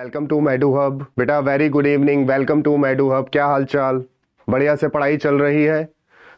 Welcome to मैडू hub. बेटा very good evening, welcome to मैडू हब। क्या हाल चाल? बढ़िया से पढ़ाई चल रही है?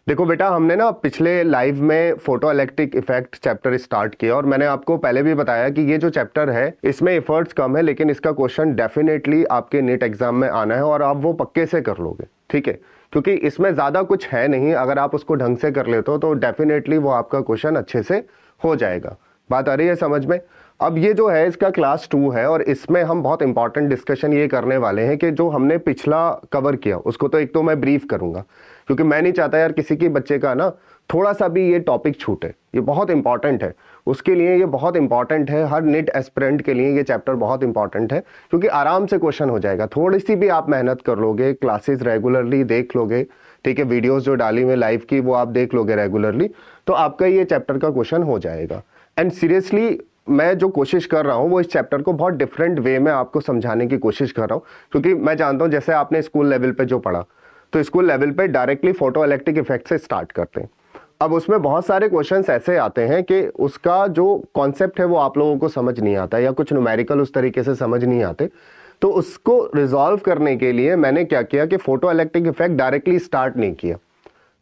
देखो बेटा, हमने ना पिछले लाइव में photo electric effect chapter start किया और मैंने आपको पहले भी बताया कि ये जो चैप्टर है इसमें एफर्ट्स कम है, लेकिन इसका क्वेश्चन डेफिनेटली आपके नीट एग्जाम में आना है और आप वो पक्के से कर लोगे, ठीक है? क्योंकि इसमें ज़्यादा कुछ है नहीं, अगर आप उसको ढंग से कर लेते हो तो डेफिनेटली वो आपका क्वेश्चन अच्छे से हो जाएगा। बात आ रही है समझ में? अब ये जो है इसका क्लास 2 है और इसमें हम बहुत इंपॉर्टेंट डिस्कशन ये करने वाले हैं कि जो हमने पिछला कवर किया उसको तो एक तो मैं ब्रीफ करूंगा, क्योंकि मैं नहीं चाहता यार किसी की बच्चे का ना थोड़ा सा भी ये टॉपिक छूटे। ये बहुत इंपॉर्टेंट है, उसके लिए ये बहुत इंपॉर्टेंट है, हर नीट एस्पिरेंट के लिए ये चैप्टर बहुत इंपॉर्टेंट है, क्योंकि आराम से क्वेश्चन हो जाएगा। थोड़ी सी भी आप मेहनत कर लोगे, क्लासेस रेगुलरली देख लोगे, ठीक है, वीडियोस जो डाली हुई लाइव की वो आप देख लोगे रेगुलरली, तो आपका ये चैप्टर का क्वेश्चन हो जाएगा। एंड सीरियसली मैं जो कोशिश कर रहा हूँ वो इस चैप्टर को बहुत डिफरेंट वे में आपको समझाने की कोशिश कर रहा हूँ, क्योंकि मैं जानता हूँ जैसे आपने स्कूल लेवल पे जो पढ़ा तो स्कूल लेवल पे डायरेक्टली फोटो इलेक्ट्रिक इफेक्ट से स्टार्ट करते हैं। अब उसमें बहुत सारे क्वेश्चंस ऐसे आते हैं कि उसका जो कॉन्सेप्ट है वो आप लोगों को समझ नहीं आता या कुछ न्यूमेरिकल उस तरीके से समझ नहीं आते, तो उसको रिजॉल्व करने के लिए मैंने क्या किया कि photo electric effect directly start नहीं किया।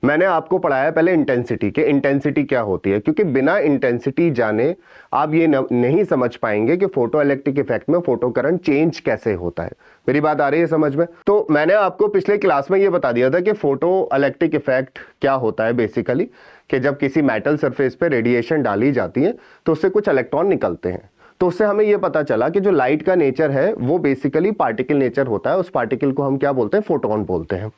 मैंने आपको पढ़ाया पहले इंटेंसिटी के, इंटेंसिटी क्या होती है, क्योंकि बिना इंटेंसिटी जाने आप ये नहीं समझ पाएंगे कि फोटो इलेक्ट्रिक इफेक्ट में फोटो करंट चेंज कैसे होता है। मेरी बात आ रही है समझ में? तो मैंने आपको पिछले क्लास में ये बता दिया था कि फोटो इलेक्ट्रिक इफेक्ट क्या होता है बेसिकली, कि जब किसी मेटल सरफेस पे रेडिएशन डाली जाती है तो उससे कुछ इलेक्ट्रॉन निकलते हैं। तो उससे हमें ये पता चला कि जो लाइट का नेचर है वो बेसिकली पार्टिकल नेचर होता है। उस पार्टिकल को हम क्या बोलते हैं? फोटोन बोलते हैं।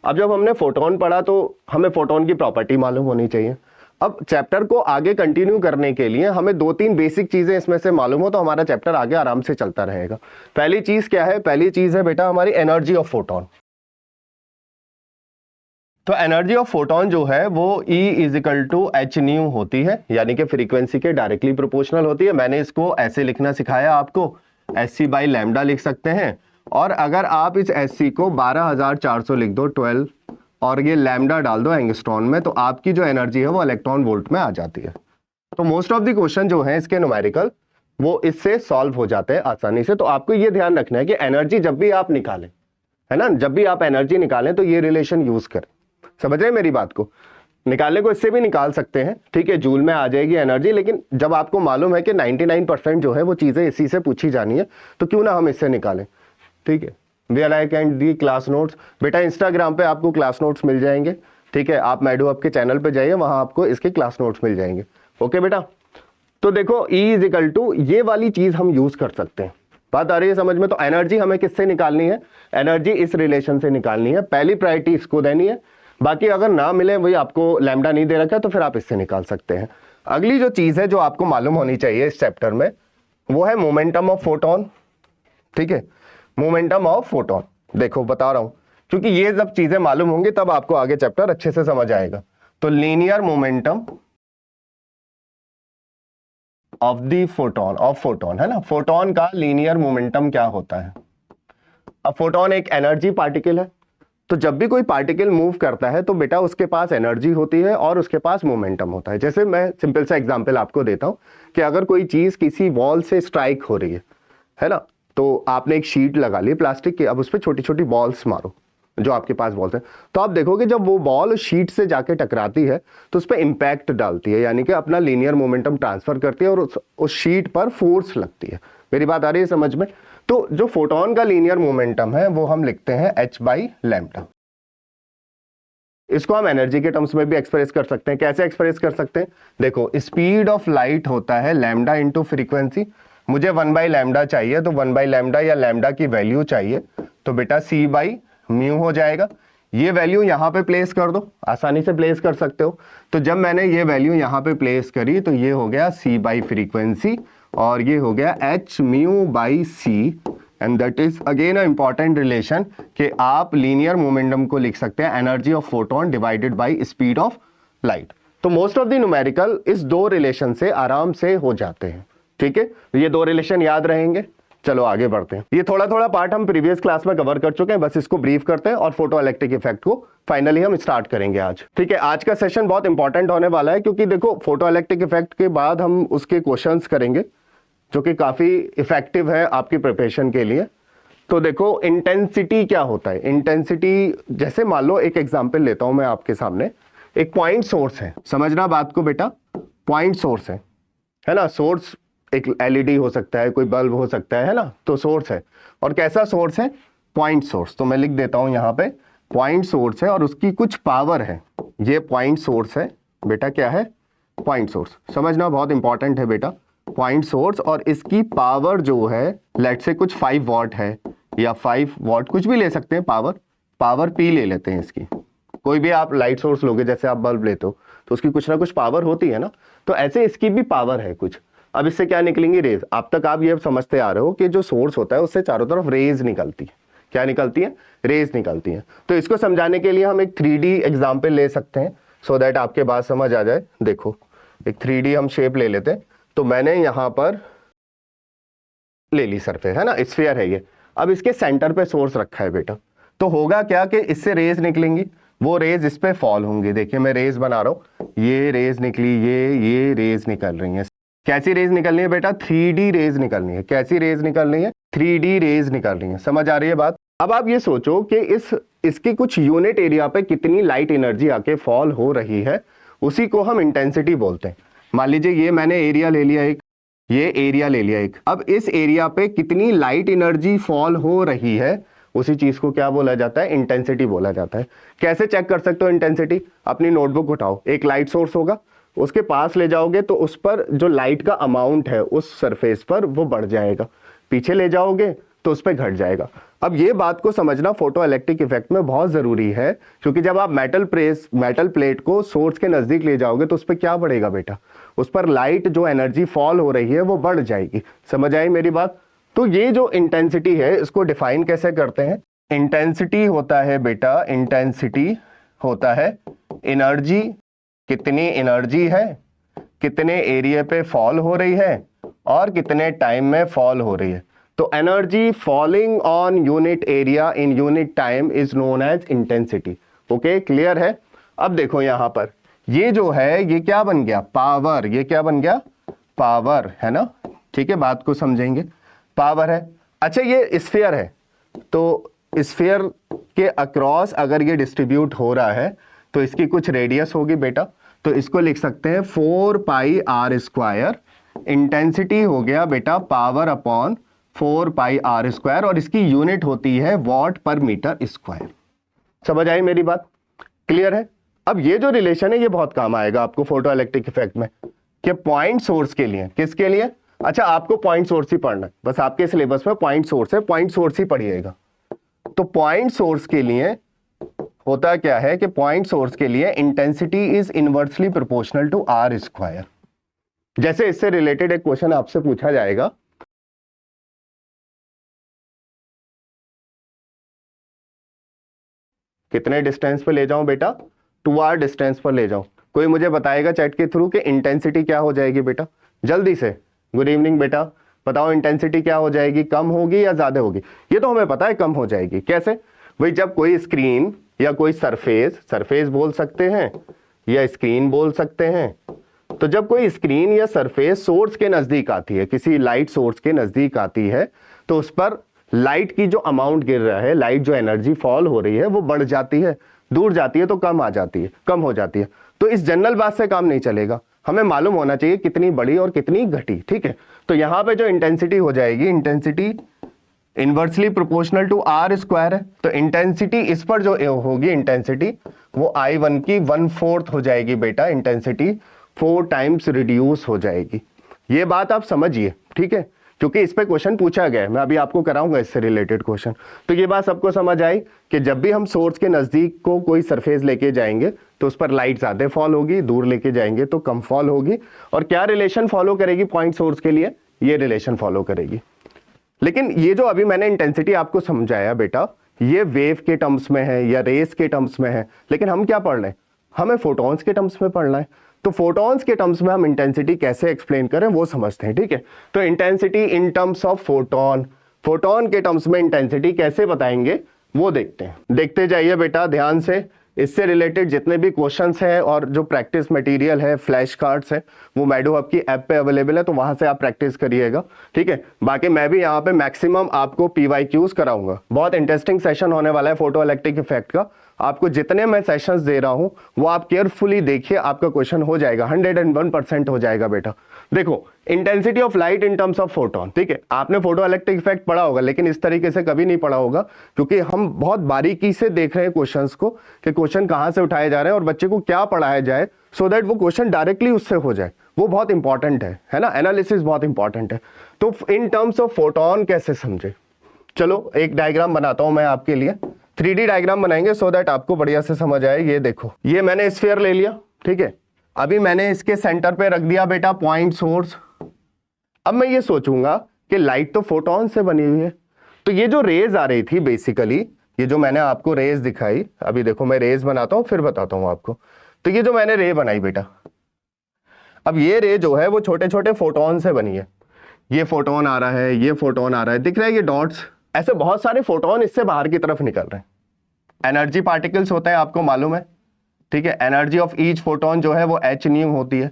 अब जब हमने फोटोन पढ़ा तो हमें फोटोन की प्रॉपर्टी मालूम होनी चाहिए। अब चैप्टर को आगे कंटिन्यू करने के लिए हमें 2-3 बेसिक चीजें इसमें से मालूम हो तो हमारा चैप्टर आगे आराम से चलता रहेगा। पहली चीज क्या है? पहली चीज है बेटा हमारी एनर्जी ऑफ फोटोन। तो एनर्जी ऑफ फोटोन जो है वो E = h nu होती है, यानी कि फ्रीक्वेंसी के डायरेक्टली प्रोपोर्शनल होती है। मैंने इसको ऐसे लिखना सिखाया आपको, sc/λ लिख सकते हैं। और अगर आप इस sc को 12400 लिख दो 12 और ये लैम्डा डाल दो एंगस्ट्रॉन में, तो आपकी जो एनर्जी है वो इलेक्ट्रॉन वोल्ट में आ जाती है। तो मोस्ट ऑफ द क्वेश्चन जो है इसके न्यूमेरिकल वो इससे सॉल्व हो जाते हैं आसानी से। तो आपको ये ध्यान रखना है कि एनर्जी जब भी आप निकालें, है ना, जब भी आप एनर्जी निकालें तो ये रिलेशन यूज करें। समझ रहे हैं मेरी बात को? निकालने को इससे भी निकाल सकते हैं, ठीक है, जूल में आ जाएगी एनर्जी, लेकिन जब आपको मालूम है कि 99% जो है वो चीजें इसी से पूछी जानी है तो क्यों ना हम इससे निकालें, ठीक है। We like and the class notes. बेटा इंस्टाग्राम पे आपको क्लास नोट्स मिल जाएंगे, ठीक है, आप मैडू हब के चैनल पे जाइए, वहां आपको इसके क्लास नोट्स मिल जाएंगे। ओके बेटा, तो देखो E = ये वाली चीज हम यूज कर सकते हैं। बात आ रही है समझ में? तो एनर्जी हमें किससे निकालनी है? एनर्जी इस रिलेशन से निकालनी है। पहली प्रायोरिटी इसको देनी है, बाकी अगर ना मिले, वही आपको लैम्डा नहीं दे रखा है तो फिर आप इससे निकाल सकते हैं। अगली जो चीज है जो आपको मालूम होनी चाहिए इस चैप्टर में वो है मोमेंटम ऑफ फोटोन, ठीक है, मोमेंटम ऑफ फोटोन। देखो बता रहा हूं, क्योंकि ये जब चीजें मालूम होंगी तब आपको आगे चैप्टर अच्छे से समझ आएगा। तो linear momentum of the photon, of photon, है ना, फोटोन का लीनियर मोमेंटम क्या होता है? अब फोटोन एक एनर्जी पार्टिकल है, तो जब भी कोई पार्टिकल मूव करता है तो बेटा उसके पास एनर्जी होती है और उसके पास मोमेंटम होता है। जैसे मैं सिंपल सा एग्जांपल आपको देता हूं कि अगर कोई चीज किसी वॉल से स्ट्राइक हो रही है ना, तो आपने एक शीट लगा ली प्लास्टिक की, अब उस पर छोटी छोटी बॉल्स मारो जो आपके पास बॉल्स हैं, तो आप देखोगे जब वो बॉल शीट से जाके टकराती है तो उस पर इंपैक्ट डालती है, यानी कि अपना लीनियर मोमेंटम ट्रांसफर करती है और उस शीट पर फोर्स लगती है। मेरी बात आ रही है समझ में? तो जो फोटोन का लीनियर मोमेंटम है वो हम लिखते हैं h/λ। इसको हम एनर्जी के टर्म्स में भी एक्सप्रेस कर सकते हैं। कैसे एक्सप्रेस कर सकते हैं? देखो, स्पीड ऑफ लाइट होता है लैम्डा इंटू फ्रीक्वेंसी। मुझे 1/λ चाहिए, तो 1/λ या लैम्डा की वैल्यू चाहिए, तो बेटा c/μ हो जाएगा। ये वैल्यू यहां पे प्लेस कर दो, आसानी से प्लेस कर सकते हो। तो जब मैंने ये वैल्यू यहां पे प्लेस करी तो ये हो गया c/फ्रीक्वेंसी और ये हो गया h/μ/c, and that is again a important relation कि आप लीनियर मोमेंटम को लिख सकते हैं energy of photon divided by speed of light. तो मोस्ट ऑफ द न्यूमेरिकल इस दो रिलेशन से आराम से हो जाते हैं, ठीक है, ये दो रिलेशन याद रहेंगे। चलो आगे बढ़ते हैं। ये थोड़ा थोड़ा पार्ट हम प्रीवियस क्लास में कवर कर चुके हैं, बस इसको ब्रीफ करते हैं और फोटो इलेक्ट्रिक इफेक्ट को फाइनली हम स्टार्ट करेंगे आज, ठीक है। आज का सेशन बहुत इंपॉर्टेंट होने वाला है, क्योंकि देखो फोटो इलेक्ट्रिक इफेक्ट के बाद हम उसके क्वेश्चंस करेंगे, जो कि काफ़ी इफेक्टिव है आपकी प्रिपरेशन के लिए। तो देखो इंटेंसिटी क्या होता है। इंटेंसिटी, जैसे मान लो एक एग्जांपल लेता हूं मैं आपके सामने, एक पॉइंट सोर्स है, समझना बात को बेटा, पॉइंट सोर्स है ना। सोर्स एक एलईडी हो सकता है, कोई बल्ब हो सकता है ना, तो सोर्स है। और कैसा सोर्स है? Point source. तो मैं लिख देता हूं यहां पे, पॉइंट सोर्स है और उसकी कुछ पावर है। ये पॉइंट सोर्स है बेटा, क्या है? Point source. समझना बहुत इंपॉर्टेंट है बेटा, पॉइंट सोर्स, और इसकी पावर जो है लेट से कुछ 5 वॉट है या 5 वॉट, कुछ भी ले सकते हैं पावर पी ले लेते हैं इसकी। कोई भी आप लाइट सोर्स लोगे, जैसे आप बल्ब लेते हो तो उसकी कुछ ना कुछ पावर होती है ना, तो ऐसे इसकी भी पावर है कुछ। अब इससे क्या निकलेंगी? रेज। अब तक आप ये समझते आ रहे हो कि जो सोर्स होता है उससे चारों तरफ रेज निकलती है। क्या निकलती है? रेज निकलती है। तो इसको समझाने के लिए हम एक 3D एग्जाम्पल ले सकते हैं, सो दैट आपके बात समझ आ जाए। देखो एक 3D हम शेप ले लेते हैं। तो मैंने यहां पर ले ली सरफेस, है ना, स्फीयर है ये। अब इसके सेंटर पे सोर्स रखा है बेटा, तो होगा क्या कि इससे रेज निकलेंगी, वो रेज इस पे फॉल होंगी। देखिए मैं रेज बना रहा हूं, ये रेज निकली, ये रेज निकल रही है। कैसी रेज निकलनी है बेटा? 3D रेज निकलनी है। कैसी रेज निकलनी है? 3D रेज निकल रही है। समझ आ रही है बात? अब आप ये सोचो कि इसकी कुछ यूनिट एरिया पे कितनी लाइट एनर्जी आके फॉल हो रही है, उसी को हम इंटेंसिटी बोलते हैं। मान लीजिए ये मैंने एरिया ले लिया एक, ये एरिया ले लिया एक। अब इस एरिया पे कितनी लाइट एनर्जी फॉल हो रही है, उसी चीज को क्या बोला जाता है? इंटेंसिटी बोला जाता है। कैसे चेक कर सकते हो इंटेंसिटी? अपनी नोटबुक उठाओ, एक लाइट सोर्स होगा, उसके पास ले जाओगे तो उस पर जो लाइट का अमाउंट है उस सरफेस पर वो बढ़ जाएगा, पीछे ले जाओगे तो उस पर घट जाएगा। अब ये बात को समझना फोटो इलेक्ट्रिक इफेक्ट में बहुत जरूरी है, क्योंकि जब आप मेटल प्लेट को सोर्स के नजदीक ले जाओगे तो उस पर क्या बढ़ेगा बेटा? उस पर लाइट जो एनर्जी फॉल हो रही है वो बढ़ जाएगी। समझ आई मेरी बात? तो ये जो इंटेंसिटी है इसको डिफाइन कैसे करते हैं? इंटेंसिटी होता है बेटा, इंटेंसिटी होता है एनर्जी, कितनी एनर्जी है, कितने एरिया पे फॉल हो रही है और कितने टाइम में फॉल हो रही है। तो energy falling on unit area in unit time is known as intensity. Okay, clear है? अब देखो यहां पर ये जो है ये क्या बन गया? पावर। ये क्या बन गया? पावर, है ना। ठीक है, बात को समझेंगे। पावर है। अच्छा ये स्फीयर है, तो स्फीयर के अक्रॉस अगर ये डिस्ट्रीब्यूट हो रहा है तो इसकी कुछ रेडियस होगी बेटा, तो इसको लिख सकते हैं 4πr²। इंटेंसिटी हो गया बेटा पावर अपॉन 4πr², और इसकी यूनिट होती है वॉट पर मीटर स्क्वायर। समझ आई मेरी बात? क्लियर है? अब ये जो रिलेशन है ये बहुत काम आएगा आपको फोटो इलेक्ट्रिक इफेक्ट में, कि पॉइंट सोर्स के लिए। किसके लिए? अच्छा आपको पॉइंट सोर्स ही पढ़ना है, बस आपके सिलेबस में पॉइंट सोर्स है, पॉइंट सोर्स ही पढ़िएगा। तो पॉइंट सोर्स के लिए होता क्या है कि पॉइंट सोर्स के लिए intensity is inversely proportional to r²। जैसे इससे रिलेटेड एक क्वेश्चन आपसे पूछा जाएगा, कितने डिस्टेंस पे ले जाऊं बेटा? 2r डिस्टेंस पर ले जाऊं। कोई मुझे बताएगा चैट के थ्रू कि इंटेंसिटी क्या हो जाएगी बेटा? जल्दी से। गुड इवनिंग बेटा, बताओ इंटेंसिटी क्या हो जाएगी? कम होगी या ज्यादा होगी? ये तो हमें पता है कम हो जाएगी। कैसे भाई? जब कोई स्क्रीन या कोई सरफेस बोल सकते हैं या स्क्रीन बोल सकते हैं, तो जब कोई स्क्रीन या सरफेस सोर्स के नजदीक आती है, किसी लाइट सोर्स के नजदीक आती है, तो उस पर लाइट की जो अमाउंट गिर रहा है, लाइट जो एनर्जी फॉल हो रही है वो बढ़ जाती है, दूर जाती है तो कम आ जाती है, कम हो जाती है। तो इस जनरल बात से काम नहीं चलेगा, हमें मालूम होना चाहिए कितनी बड़ी और कितनी घटी। ठीक है, तो यहां पे जो इंटेंसिटी हो जाएगी, intensity inversely proportional to r² है, तो इंटेंसिटी इस पर जो होगी इंटेंसिटी वो I1 की 1/4 हो जाएगी बेटा। इंटेंसिटी 4 टाइम्स रिड्यूस हो जाएगी। ये बात आप समझिए, ठीक है, क्योंकि इस पे क्वेश्चन पूछा गया है, मैं अभी आपको कराऊंगा इससे रिलेटेड क्वेश्चन। तो ये बात सबको समझ आई कि जब भी हम सोर्स के नजदीक को कोई सरफेस लेके जाएंगे तो उस पर लाइट ज्यादा फॉल होगी, दूर लेके जाएंगे तो कम फॉल होगी। और क्या रिलेशन फॉलो करेगी पॉइंट सोर्स के लिए? ये रिलेशन फॉलो करेगी। लेकिन ये जो अभी मैंने इंटेंसिटी आपको समझाया बेटा, ये वेव के टर्म्स में है या रेस के टर्म्स में है, लेकिन हम क्या पढ़ रहे हैं? हमें फोटॉन्स के टर्म्स में पढ़ना है। तो फोटॉन्स के टर्म्स में हम इंटेंसिटी कैसे एक्सप्लेन करें वो समझते हैं। ठीक है, तो intensity in terms of photon, photon के टर्म्स में इंटेंसिटी कैसे बताएंगे वो देखते हैं। देखते जाइए बेटा ध्यान से। इससे रिलेटेड जितने भी क्वेश्चंस हैं और जो प्रैक्टिस मटेरियल है, फ्लैश कार्ड्स हैं, वो मैडू हब की ऐप पे अवेलेबल है, तो वहां से आप प्रैक्टिस करिएगा, ठीक है। बाकी मैं भी यहाँ पे मैक्सिमम आपको PYQs कराऊंगा। बहुत इंटरेस्टिंग सेशन होने वाला है फोटो इलेक्ट्रिक इफेक्ट का। आपको जितने मैं सेशंस दे रहा हूं वो आप केयरफुली देखिए, आपका क्वेश्चन हो जाएगा, 101% हो जाएगा बेटा। देखो, intensity of light in terms of photon, ठीक है, आपने फोटो इलेक्ट्रिक इफेक्ट पढ़ा होगा, लेकिन इस तरीके से कभी नहीं पढ़ा होगा, क्योंकि हम बहुत बारीकी से देख रहे हैं क्वेश्चंस को कि क्वेश्चन कहां से उठाए जा रहे हैं और बच्चे को क्या पढ़ाया जाए, सो दैट वो क्वेश्चन डायरेक्टली उससे हो जाए। वो बहुत इंपॉर्टेंट है ना, एनालिसिस बहुत इंपॉर्टेंट है। तो इन टर्म्स ऑफ फोटोन कैसे समझे, चलो एक डायग्राम बनाता हूं मैं आपके लिए, 3D डायग्राम बनाएंगे सो दैट आपको बढ़िया से समझ आए। ये देखो, ये मैंने स्फीयर ले लिया, ठीक है। अभी मैंने इसके सेंटर पे रख दिया बेटा पॉइंट सोर्स। अब मैं ये सोचूंगा कि लाइट तो फोटोन से बनी हुई है, तो ये जो रेज आ रही थी बेसिकली, ये जो मैंने आपको रेज दिखाई, अभी देखो मैं रेज बनाता हूं फिर बताता हूं आपको। तो ये जो मैंने रे बनाई बेटा, अब ये रे जो है वो छोटे छोटे फोटोन से बनी है। ये फोटोन आ रहा है, ये फोटोन आ रहा है, दिख रहा है ये डॉट्स, ऐसे बहुत सारे फोटोन इससे बाहर की तरफ निकल रहे हैं। एनर्जी पार्टिकल्स होते हैं, आपको मालूम है, ठीक है। एनर्जी ऑफ ईच फोटोन जो है वो h न्यू होती है।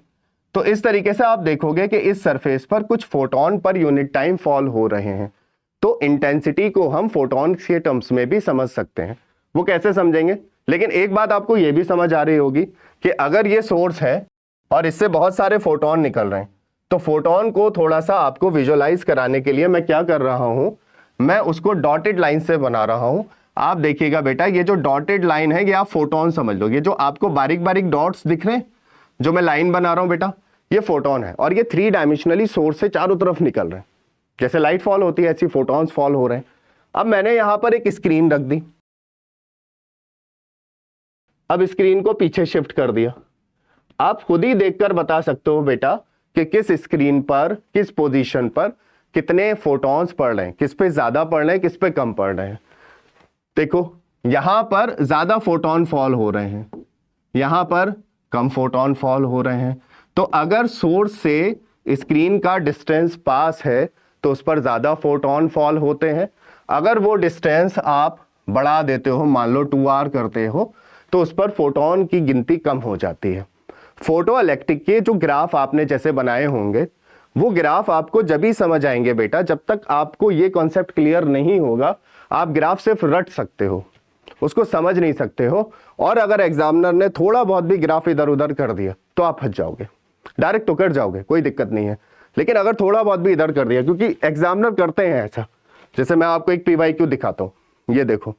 तो इस तरीके से आप देखोगे कि इस सरफेस पर कुछ photon per unit time fall हो रहे हैं। तो इंटेंसिटी को हम फोटोन के टर्म्स में भी समझ सकते हैं। वो कैसे समझेंगे, लेकिन एक बात आपको ये भी समझ आ रही होगी कि अगर ये सोर्स है और इससे बहुत सारे फोटोन निकल रहे हैं, तो फोटोन को थोड़ा सा आपको विजुअलाइज कराने के लिए मैं क्या कर रहा हूं, मैं उसको डॉटेड लाइन से बना रहा हूं। आप देखिएगा बेटा, ये जो डॉटेड लाइन है ये आप फोटोन समझ लो। ये जो आपको बारीक बारीक डॉट्स दिख रहे हैं, जो मैं लाइन बना रहा हूं बेटा, ये फोटोन है, और ये 3 डायमेंशनली सोर्स से चारों तरफ निकल रहे हैं। जैसे लाइट फॉल होती है ऐसी फोटोन्स फॉल हो रहे हैं। अब मैंने यहां पर एक स्क्रीन रख दी, अब स्क्रीन को पीछे शिफ्ट कर दिया। आप खुद ही देखकर बता सकते हो बेटा कि किस स्क्रीन पर, किस पोजीशन पर कितने फोटॉन्स पड़ रहे हैं, किस पे ज्यादा पड़ रहे हैं, किस पे कम पड़ रहे हैं। देखो, यहां पर ज्यादा फोटॉन फॉल हो रहे हैं, यहां पर कम फोटॉन फॉल हो रहे हैं। तो अगर सोर्स से स्क्रीन का डिस्टेंस पास है तो उस पर ज्यादा फोटॉन फॉल होते हैं। अगर वो डिस्टेंस आप बढ़ा देते हो, मान लो 2r करते हो, तो उस पर फोटॉन की गिनती कम हो जाती है। फोटो इलेक्ट्रिक के जो ग्राफ आपने जैसे बनाए होंगे, वो ग्राफ आपको जब ही समझ आएंगे बेटा, जब तक आपको ये कॉन्सेप्ट क्लियर नहीं होगा आप ग्राफ सिर्फ रट सकते हो, उसको समझ नहीं सकते हो। और अगर एग्जामिनर ने थोड़ा बहुत भी ग्राफ इधर उधर कर दिया तो आप फंस जाओगे, डायरेक्ट तो कट जाओगे, कोई दिक्कत नहीं है। लेकिन अगर थोड़ा बहुत भी इधर कर दिया, क्योंकि एग्जामिनर करते हैं ऐसा, जैसे मैं आपको एक PYQ दिखाता हूँ, ये देखो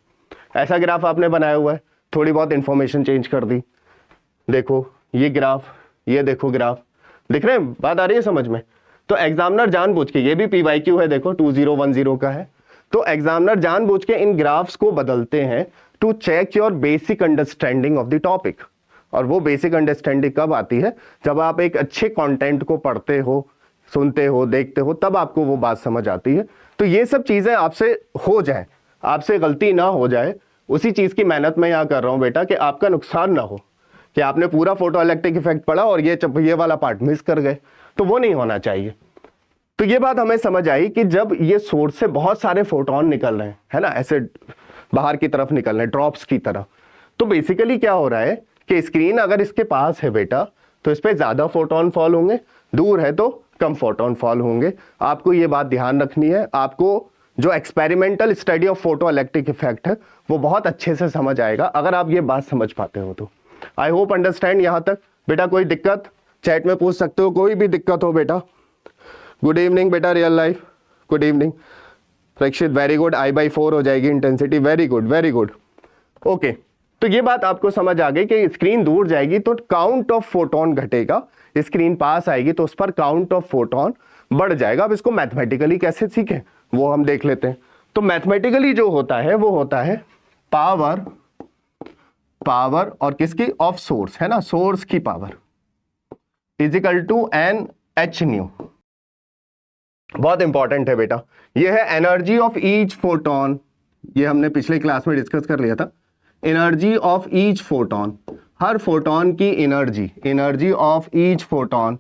ऐसा ग्राफ आपने बनाया हुआ है, थोड़ी बहुत इंफॉर्मेशन चेंज कर दी, देखो ये ग्राफ, ये देखो ग्राफ, दिख रहे हैं, बात आ रही है समझ में। तो एग्जामिनर जानबूझ के, ये भी PYQ है देखो 2010 का है, तो एग्जामिनर जानबूझ के इन ग्राफ्स को बदलते हैं to check your basic understanding of the topic. और वो बेसिक अंडरस्टैंडिंग कब आती है, जब आप एक अच्छे कंटेंट को पढ़ते हो, सुनते हो, देखते हो, तब आपको वो बात समझ आती है। तो ये सब चीजें आपसे हो जाए, आपसे गलती ना हो जाए, उसी चीज की मेहनत मैं यहाँ कर रहा हूँ बेटा, कि आपका नुकसान ना हो, कि आपने पूरा फोटो इलेक्ट्रिक इफेक्ट पढ़ा और ये वाला पार्ट मिस कर गए, तो वो नहीं होना चाहिए। तो ये बात हमें समझ आई कि जब ये सोर्स से बहुत सारे फोटोन निकल रहे हैं, है ना, ऐसे बाहर की तरफ निकल रहे हैं ड्रॉप्स की तरह, तो बेसिकली क्या हो रहा है कि स्क्रीन अगर इसके पास है बेटा तो इस पर ज्यादा फोटोन फॉल होंगे, दूर है तो कम फोटोन फॉल होंगे। आपको ये बात ध्यान रखनी है। आपको जो experimental study of photo electric effect है वो बहुत अच्छे से समझ आएगा अगर आप ये बात समझ पाते हो तो। आई होप अंडरस्टैंड यहां तक बेटा। कोई दिक्कत चैट में पूछ सकते हो, कोई भी दिक्कत हो बेटा। गुड इवनिंग बेटा, रियल लाइफ, गुड इवनिंग प्रेक्षित, वेरी गुड। I/4 हो जाएगी intensity, very good very good. Okay, तो ये बात आपको समझ आ गई कि स्क्रीन दूर जाएगी तो काउंट ऑफ फोटोन घटेगा, स्क्रीन पास आएगी तो उस पर काउंट ऑफ फोटोन बढ़ जाएगा। अब इसको मैथमेटिकली कैसे सीखें वो हम देख लेते हैं। तो मैथमेटिकली जो होता है वो होता है पावर और किसकी, ऑफ सोर्स, है ना, सोर्स की power is equal to NH new. बहुत इंपॉर्टेंट है बेटा। ये है एनर्जी ऑफ ईच फोटोन, ये हमने पिछले क्लास में डिस्कस कर लिया था। Energy of each photon, her photon की एनर्जी ऑफ ईच फोटोन,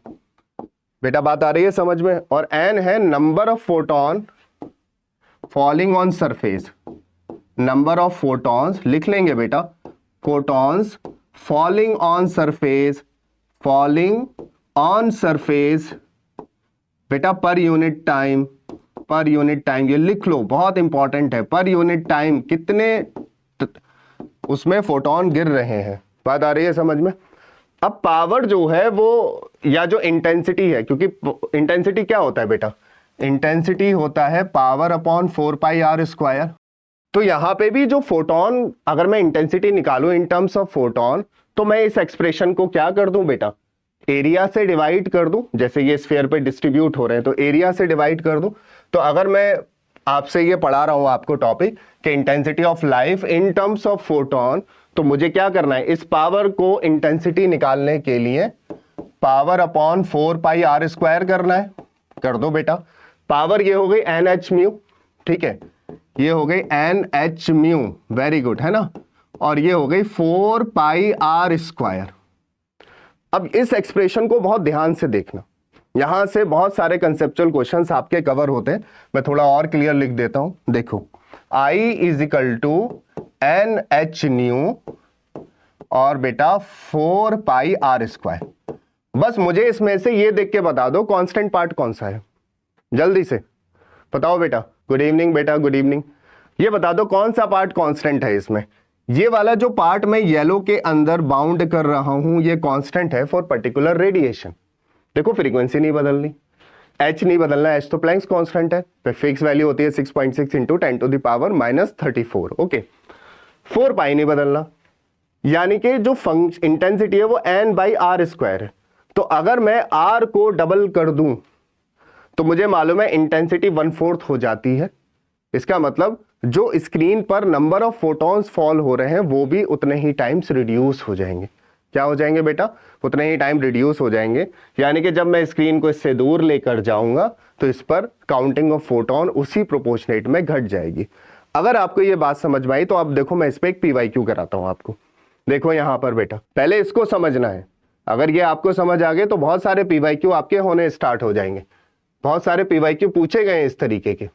बेटा बात आ रही है समझ में। और n है number of photon falling on surface, number of photons लिख लेंगे बेटा, photons falling on surface बेटा पर यूनिट टाइम, ये लिख लो, बहुत इंपॉर्टेंट है। पर यूनिट टाइम कितने उसमें फोटोन गिर रहे हैं, बात आ रही है समझ में। अब पावर जो है वो, या जो इंटेंसिटी है, क्योंकि इंटेंसिटी क्या होता है बेटा, इंटेंसिटी होता है पावर अपॉन 4πr²। तो यहां पे भी जो फोटोन, अगर मैं इंटेंसिटी निकालूं इन टर्म्स ऑफ फोटोन, तो मैं इस एक्सप्रेशन को क्या कर दूं बेटा, एरिया से डिवाइड कर दूं। जैसे ये स्फीयर पे डिस्ट्रीब्यूट हो रहे हैं तो एरिया से डिवाइड कर दूं। तो अगर मैं आपसे ये पढ़ा रहा हूं आपको टॉपिक कि intensity of life in terms of photon, तो मुझे क्या करना है, इस पावर को इंटेंसिटी निकालने के लिए पावर अपॉन 4πr² करना है। कर दो बेटा। पावर ये हो गई NH-μ, ठीक है, ये हो गई NH-μ, वेरी गुड, है ना, और ये हो गई 4πr²। अब इस एक्सप्रेशन को बहुत ध्यान से देखना, यहां से बहुत सारे कंसेप्चुअल क्वेश्चंस आपके कवर होते हैं। मैं थोड़ा और क्लियर लिख देता हूं, देखो I = NH-ν और बेटा 4πr²। बस मुझे इसमें से ये देख के बता दो कांस्टेंट पार्ट कौन सा है, जल्दी से बताओ बेटा। गुड इवनिंग बेटा, गुड इवनिंग। ये बता दो कौन सा पार्ट कांस्टेंट है इसमें। ये वाला जो पार्ट मैं येलो के अंदर बाउंड कर रहा हूं, ये कांस्टेंट है फॉर पर्टिकुलर रेडिएशन। देखो फ्रीक्वेंसी नहीं बदलनी, H नहीं बदलना, H तो प्लैंक्स कांस्टेंट है, फिक्स वैल्यू होती है 6.6 × 10⁻⁻34, ओके। 4π नहीं बदलना, यानी कि जो इंटेंसिटी है वो N/r² है। तो अगर मैं R को डबल कर दूं तो मुझे मालूम है इंटेंसिटी 1/4 हो जाती है। इसका मतलब जो स्क्रीन पर नंबर ऑफ फोटॉन्स फॉल हो रहे हैं वो भी उतने ही टाइम्स रिड्यूस हो जाएंगे। क्या हो जाएंगे बेटा, उतने ही टाइम रिड्यूस हो जाएंगे। यानी कि जब मैं स्क्रीन को इससे दूर लेकर जाऊंगा तो इस पर काउंटिंग ऑफ फोटोन उसी प्रोपोर्शनेट में घट जाएगी। अगर आपको ये बात समझ में आई तो आप देखो, मैं इस पर एक PYQ कराता हूं आपको। देखो यहां पर बेटा, पहले इसको समझना है। अगर ये आपको समझ आ गए तो बहुत सारे PYQ आपके होने स्टार्ट हो जाएंगे। बहुत सारे PYQ पूछे गए इस तरीके के।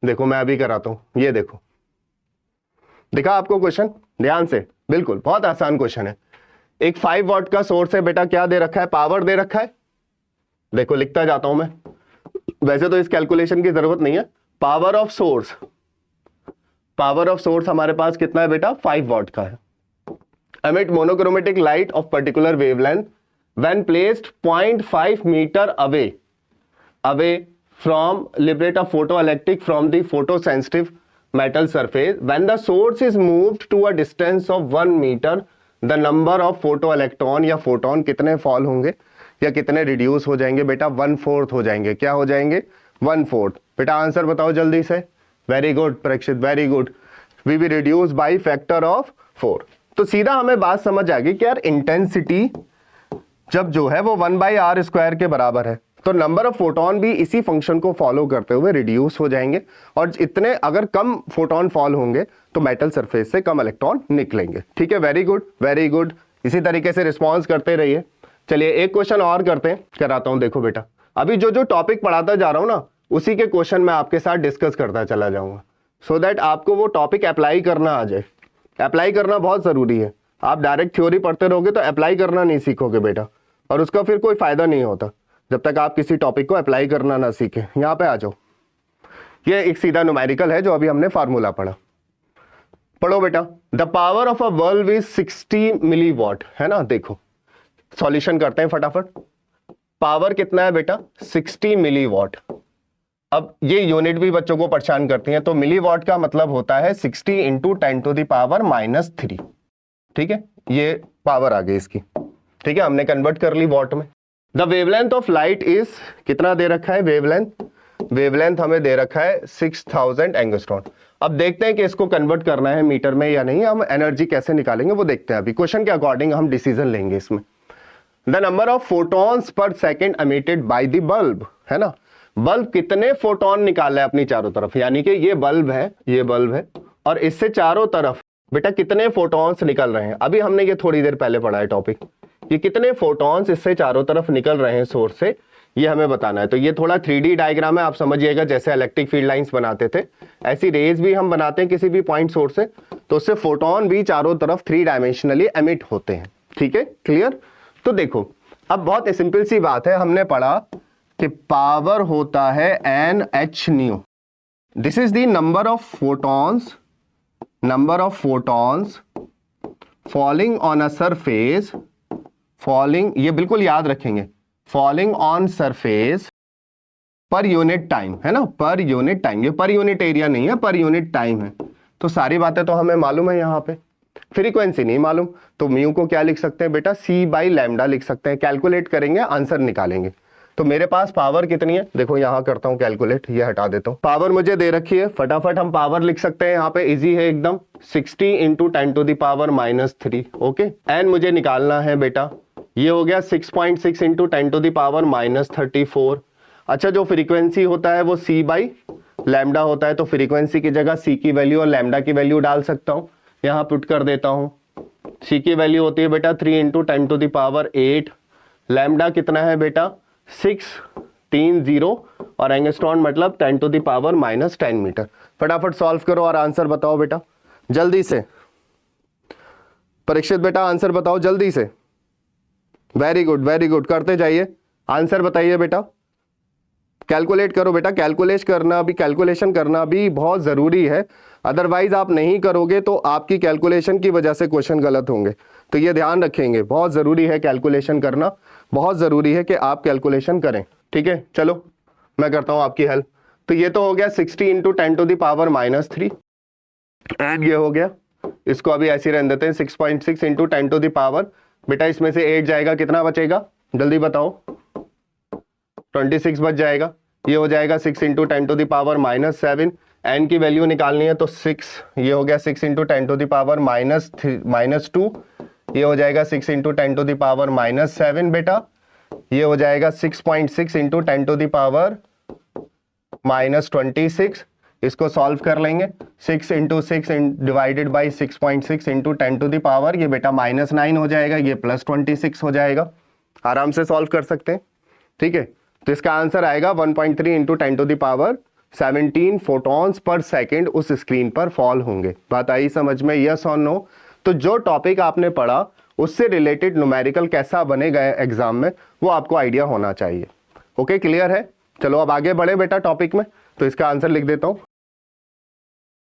देखो मैं अभी कराता हूं, ये देखो, दिखा आपको क्वेश्चन, ध्यान से, बिल्कुल बहुत आसान क्वेश्चन है। एक 5 वॉट का सोर्स है बेटा, क्या दे रखा है, पावर दे रखा है। देखो लिखता जाता हूं मैं, वैसे तो इस कैलकुलेशन की जरूरत नहीं है। पावर ऑफ सोर्स हमारे पास कितना है बेटा, 5 वॉट का है। emit monochromatic light of particular wavelength when placed 0.5 meter away from liberate a photoelectric from the photosensitive metal surface. When the source is moved to a distance of 1 meter, the number of photoelectron या photon कितने fall होंगे या कितने reduce हो जाएंगे बेटा, 1/4 हो जाएंगे। क्या हो जाएंगे, 1/4। बेटा आंसर बताओ जल्दी से। Very good Parikshit, very good. We be reduce by factor of 4। तो सीधा हमें बात समझ आ गई कि यार इंटेंसिटी जब जो है वो 1/r² के बराबर है तो नंबर ऑफ फोटोन भी इसी फंक्शन को फॉलो करते हुए रिड्यूस हो जाएंगे। और इतने अगर कम फोटोन फॉल होंगे तो मेटल सरफेस से कम इलेक्ट्रॉन निकलेंगे। ठीक है, वेरी गुड वेरी गुड। इसी तरीके से रिस्पॉन्स करते रहिए। चलिए एक क्वेश्चन और करते हैं, कराता हूं। देखो बेटा, अभी जो जो टॉपिक पढ़ाता जा रहा हूं ना उसी के क्वेश्चन मैं आपके साथ डिस्कस करता चला जाऊंगा, सो दैट आपको वो टॉपिक अप्लाई करना आ जाए। अप्लाई करना बहुत जरूरी है। आप डायरेक्ट थ्योरी पढ़ते रहोगे तो अप्लाई करना नहीं सीखोगे बेटा, और उसका फिर कोई फायदा नहीं होता जब तक आप किसी टॉपिक को अप्लाई करना ना सीखें। यहां पे आ जाओ, ये एक सीधा न्यूमेरिकल है जो अभी हमने फार्मूला पढ़ा। पढ़ो बेटा। The power of a bulb is 60 milliwatt, है ना। देखो सॉल्यूशन करते हैं फटाफट। पावर कितना है बेटा, 60 मिलीवॉट। अब ये यूनिट भी बच्चों को परेशान करती हैं, तो मिलीवॉट का मतलब होता है 60 × 10⁻³ ठीक है, ये पावर आ गई इसकी। ठीक है, हमने कन्वर्ट कर ली वॉट में। The wavelength of light is, कितना दे रखा है वेवलेंथ हमें दे रखा है 6000 एंगस्ट्रॉन। अब देखते हैं कि इसको कन्वर्ट करना है मीटर में या नहीं। हम एनर्जी कैसे निकालेंगे वो देखते हैं। अभी क्वेश्चन के अकॉर्डिंग हम डिसीजन लेंगे इसमें। The number of photons per second emitted by the bulb, है ना। बल्ब कितने फोटोन निकाल रहा है अपनी चारों तरफ, यानी कि ये बल्ब है और इससे चारों तरफ बेटा कितने फोटॉन्स निकल रहे हैं। अभी हमने ये थोड़ी देर पहले पढ़ा है टॉपिक, ये कितने फोटॉन्स इससे चारों तरफ निकल रहे हैं सोर्स से, ये हमें बताना है। तो ये थोड़ा 3D डायग्राम है, आप समझिएगा, जैसे इलेक्ट्रिक फील्ड लाइंस बनाते थे ऐसी रेज भी हम बनाते हैं किसी भी पॉइंट सोर्स से, तो उससे फोटोन भी चारों तरफ 3 डायमेंशनली एमिट होते हैं। ठीक है, क्लियर। तो देखो अब बहुत सिंपल सी बात है, हमने पढ़ा कि पावर होता है NH new, this is the number of photons falling on a surface, falling, ये बिल्कुल याद रखेंगे, falling on surface per unit time, है ना, पर यूनिट टाइम, ये पर यूनिट एरिया नहीं है, पर यूनिट टाइम है। तो सारी बातें तो हमें मालूम है, यहां पे फ्रीक्वेंसी नहीं मालूम, तो म्यू को क्या लिख सकते हैं बेटा, c/λ लिख सकते हैं। कैलकुलेट करेंगे, आंसर निकालेंगे। तो मेरे पास पावर कितनी है, देखो यहां करता हूं कैलकुलेट, ये हटा देता हूं। पावर मुझे दे रखी है, फटाफट हम पावर लिख सकते हैं, यहाँ पे इजी है एकदम, 60 × 10⁻³ ओके। एन मुझे निकालना है बेटा, ये हो गया 6.6 × 10⁻34। अच्छा, जो फ्रीक्वेंसी होता है वो c/λ होता है, तो फ्रीक्वेंसी की जगह c की वैल्यू और लैम्डा की वैल्यू डाल सकता हूं, यहां पुट कर देता हूं। c की वैल्यू होती है बेटा 3 × 10⁸, लैम्डा कितना है बेटा 630, और एंगस्ट्रॉन मतलब 10⁻−10 मीटर। फटाफट सॉल्व करो और आंसर बताओ बेटा जल्दी से, परीक्षित बेटा आंसर बताओ जल्दी से। वेरी गुड वेरी गुड, करते जाइए, आंसर बताइए बेटा, कैलकुलेट करो बेटा, कैलकुलेशन करना भी बहुत जरूरी है, अदरवाइज आप नहीं करोगे तो आपकी कैलकुलेशन की वजह से क्वेश्चन गलत होंगे। तो ये ध्यान रखेंगे, बहुत जरूरी है कैलकुलेशन करना, बहुत जरूरी है कि आप कैलकुलेशन करें। ठीक है, चलो मैं करता हूं आपकी हेल्प। तो ये तो हो गया 60 × 10⁻³ एंड ये हो गया, इसको अभी ऐसे रहने देते हैं, 6.6 × 10⁻, बेटा इसमें से 8 जाएगा, कितना बचेगा जल्दी बताओ, 26 बच जाएगा। ये हो जाएगा 6 × 10⁻⁻7, एन की वैल्यू निकालनी है तो 6, ये हो गया 6 × 10⁻⁻2, ये हो जाएगा 6 × 10⁻7 बेटा, ये हो जाएगा 6.6 × 10⁻26, इसको सॉल्व कर लेंगे, 6 × 6 डिवाइडेड बाई 6.6 × 10⁻, ये बेटा -9 हो जाएगा, ये +26 हो जाएगा, आराम से सॉल्व कर सकते हैं। ठीक है, तो इसका आंसर आएगा 1.3 × 10⁻17 फोटॉन्स पर सेकेंड उस स्क्रीन पर फॉल होंगे। बात आई समझ में, यस और नो। तो जो टॉपिक आपने पढ़ा उससे रिलेटेड न्यूमेरिकल कैसा बनेगा एग्जाम में, वो आपको आइडिया होना चाहिए। ओके, क्लियर है। चलो अब आगे बढ़े बेटा टॉपिक में, तो इसका आंसर लिख देता हूं,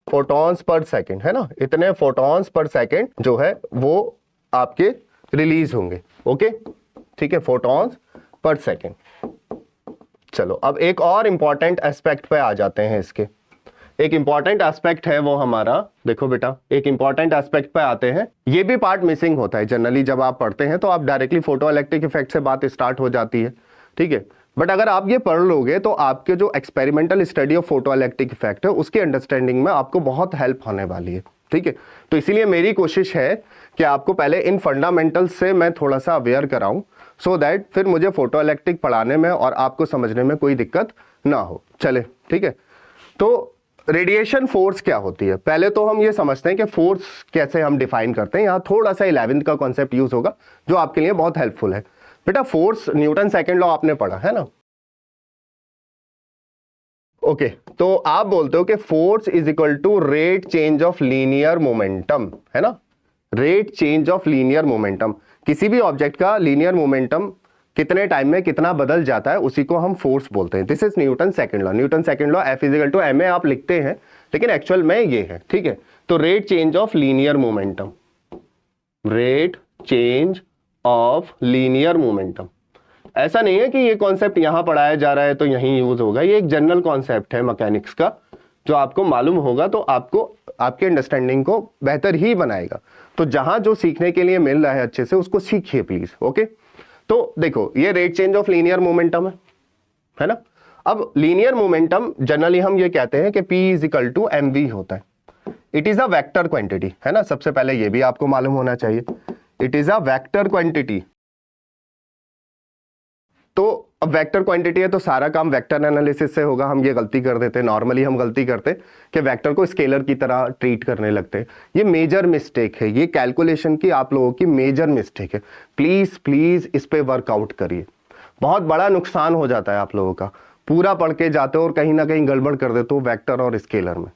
फोटॉन्स पर सेकेंड, है ना, इतने फोटॉन्स पर सेकेंड जो है वो आपके रिलीज होंगे। ओके ठीक है, फोटॉन्स पर सेकेंड। चलो अब एक और इंपॉर्टेंट एस्पेक्ट पे आ जाते हैं इसके। एक इंपॉर्टेंट एस्पेक्ट है वो हमारा, देखो बेटा एक इंपॉर्टेंट एस्पेक्ट पे आते हैं, ये भी पार्ट मिसिंग होता है जनरली जब आप पढ़ते हैं, तो आप डायरेक्टली फोटो इलेक्ट्रिक इफेक्ट से बात स्टार्ट हो जाती है। ठीक है, बट अगर आप ये पढ़ लोगे तो आपके जो experimental study of photo electric effect है उसकी अंडरस्टैंडिंग में आपको बहुत हेल्प होने वाली है। ठीक है, तो इसीलिए मेरी कोशिश है कि आपको पहले इन फंडामेंटल्स से मैं थोड़ा सा अवेयर कराऊं, सो दैट फिर मुझे फोटो इलेक्ट्रिक पढ़ाने में और आपको समझने में कोई दिक्कत ना हो। चले ठीक है, तो रेडिएशन फोर्स क्या होती है, पहले तो हम ये समझते हैं कि फोर्स कैसे हम डिफाइन करते हैं। यहाँ थोड़ा सा 11th का कॉन्सेप्ट यूज होगा जो आपके लिए बहुत हेल्पफुल है। बेटा फोर्स, न्यूटन सेकंड लॉ आपने पढ़ा है ना। ओके, तो आप बोलते हो कि force is equal to rate change of linear momentum, है ना, rate change of linear momentum. किसी भी ऑब्जेक्ट का लीनियर मोमेंटम कितने टाइम में कितना बदल जाता है उसी को हम फोर्स बोलते हैं। This is Newton second law. Newton second law F is equal to ma आप लिखते हैं, लेकिन एक्चुअल में ये है। ठीक है, तो rate change of linear momentum, rate change of linear momentum. ऐसा नहीं है कि ये कॉन्सेप्ट यहां पढ़ाया जा रहा है तो यहीं यूज होगा, ये एक जनरल कॉन्सेप्ट है मैकेनिक्स का, जो आपको मालूम होगा तो आपको आपके अंडरस्टैंडिंग को बेहतर ही बनाएगा। तो जहां जो सीखने के लिए मिल रहा है अच्छे से उसको सीखिए प्लीज। ओके, तो देखो ये rate change of linear momentum है ना। अब लीनियर मोमेंटम जनरली हम ये कहते हैं कि P is equal to mv होता है। It is a vector quantity, है ना, सबसे पहले ये भी आपको मालूम होना चाहिए, it is a vector quantity. तो अब वेक्टर क्वांटिटी है तो सारा काम वेक्टर एनालिसिस से होगा। हम ये गलती कर देते हैं, नॉर्मली हम गलती करते हैं कि वेक्टर को स्केलर की तरह ट्रीट करने लगते हैं। ये मेजर मिस्टेक है, ये कैलकुलेशन की आप लोगों की मेजर मिस्टेक है। प्लीज प्लीज इस पे वर्कआउट करिए। बहुत बड़ा नुकसान हो जाता है आप लोगों का, पूरा पढ़ के जाते हो और कहीं ना कहीं गड़बड़ कर देते हो वेक्टर और स्केलर में,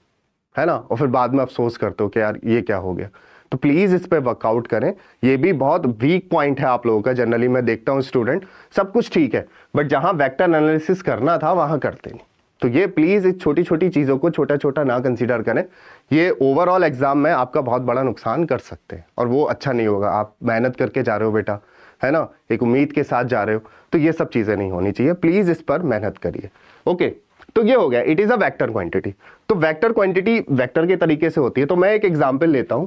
है ना, और फिर बाद में अफसोस करते हो कि यार ये क्या हो गया। तो प्लीज इस पे वर्कआउट करें, ये भी बहुत वीक पॉइंट है आप लोगों का। जनरली मैं देखता हूँ स्टूडेंट सब कुछ ठीक है बट जहां वेक्टर एनालिसिस करना था वहां करते नहीं। तो ये प्लीज इस छोटी छोटी चीजों को छोटा छोटा ना कंसीडर करें, ये ओवरऑल एग्जाम में आपका बहुत बड़ा नुकसान कर सकते हैं और वो अच्छा नहीं होगा। आप मेहनत करके जा रहे हो बेटा, है ना, एक उम्मीद के साथ जा रहे हो, तो ये सब चीजें नहीं होनी चाहिए। प्लीज इस पर मेहनत करिए। ओके, तो ये हो गया, it is a vector quantity. तो वेक्टर क्वांटिटी वेक्टर के तरीके से होती है। तो मैं एक एग्जांपल लेता हूं,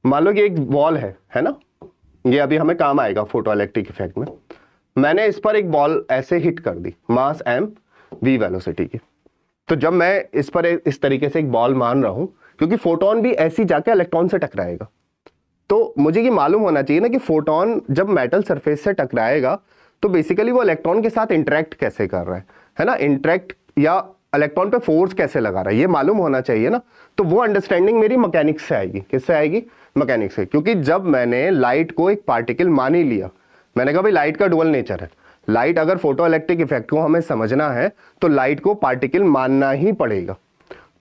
मान लो कि एक बॉल है ना, ये अभी हमें काम आएगा फोटो इलेक्ट्रिक इफेक्ट में। मैंने इस पर एक बॉल ऐसे हिट कर दी, मास m v वेलोसिटी की। तो जब मैं इस पर इस तरीके से एक बॉल मान रहा हूं, क्योंकि फोटोन भी ऐसी जाके इलेक्ट्रॉन से टकराएगा, तो मुझे ये मालूम होना चाहिए ना कि फोटोन जब मेटल सरफेस से टकराएगा तो बेसिकली वो इलेक्ट्रॉन के साथ इंटरेक्ट कैसे कर रहा है ना, इंटरेक्ट या इलेक्ट्रॉन पे फोर्स कैसे लगा रहा है, ये मालूम होना चाहिए ना। तो वो अंडरस्टैंडिंग मेरी मैकेनिक्स से आएगी। किससे आएगी? मैकेनिक्स से। क्योंकि जब मैंने लाइट को एक पार्टिकल मान ही लिया, मैंने कहा भाई लाइट का डुअल नेचर है, लाइट अगर फोटो इलेक्ट्रिक इफेक्ट को हमें समझना है तो लाइट को पार्टिकल मानना ही पड़ेगा।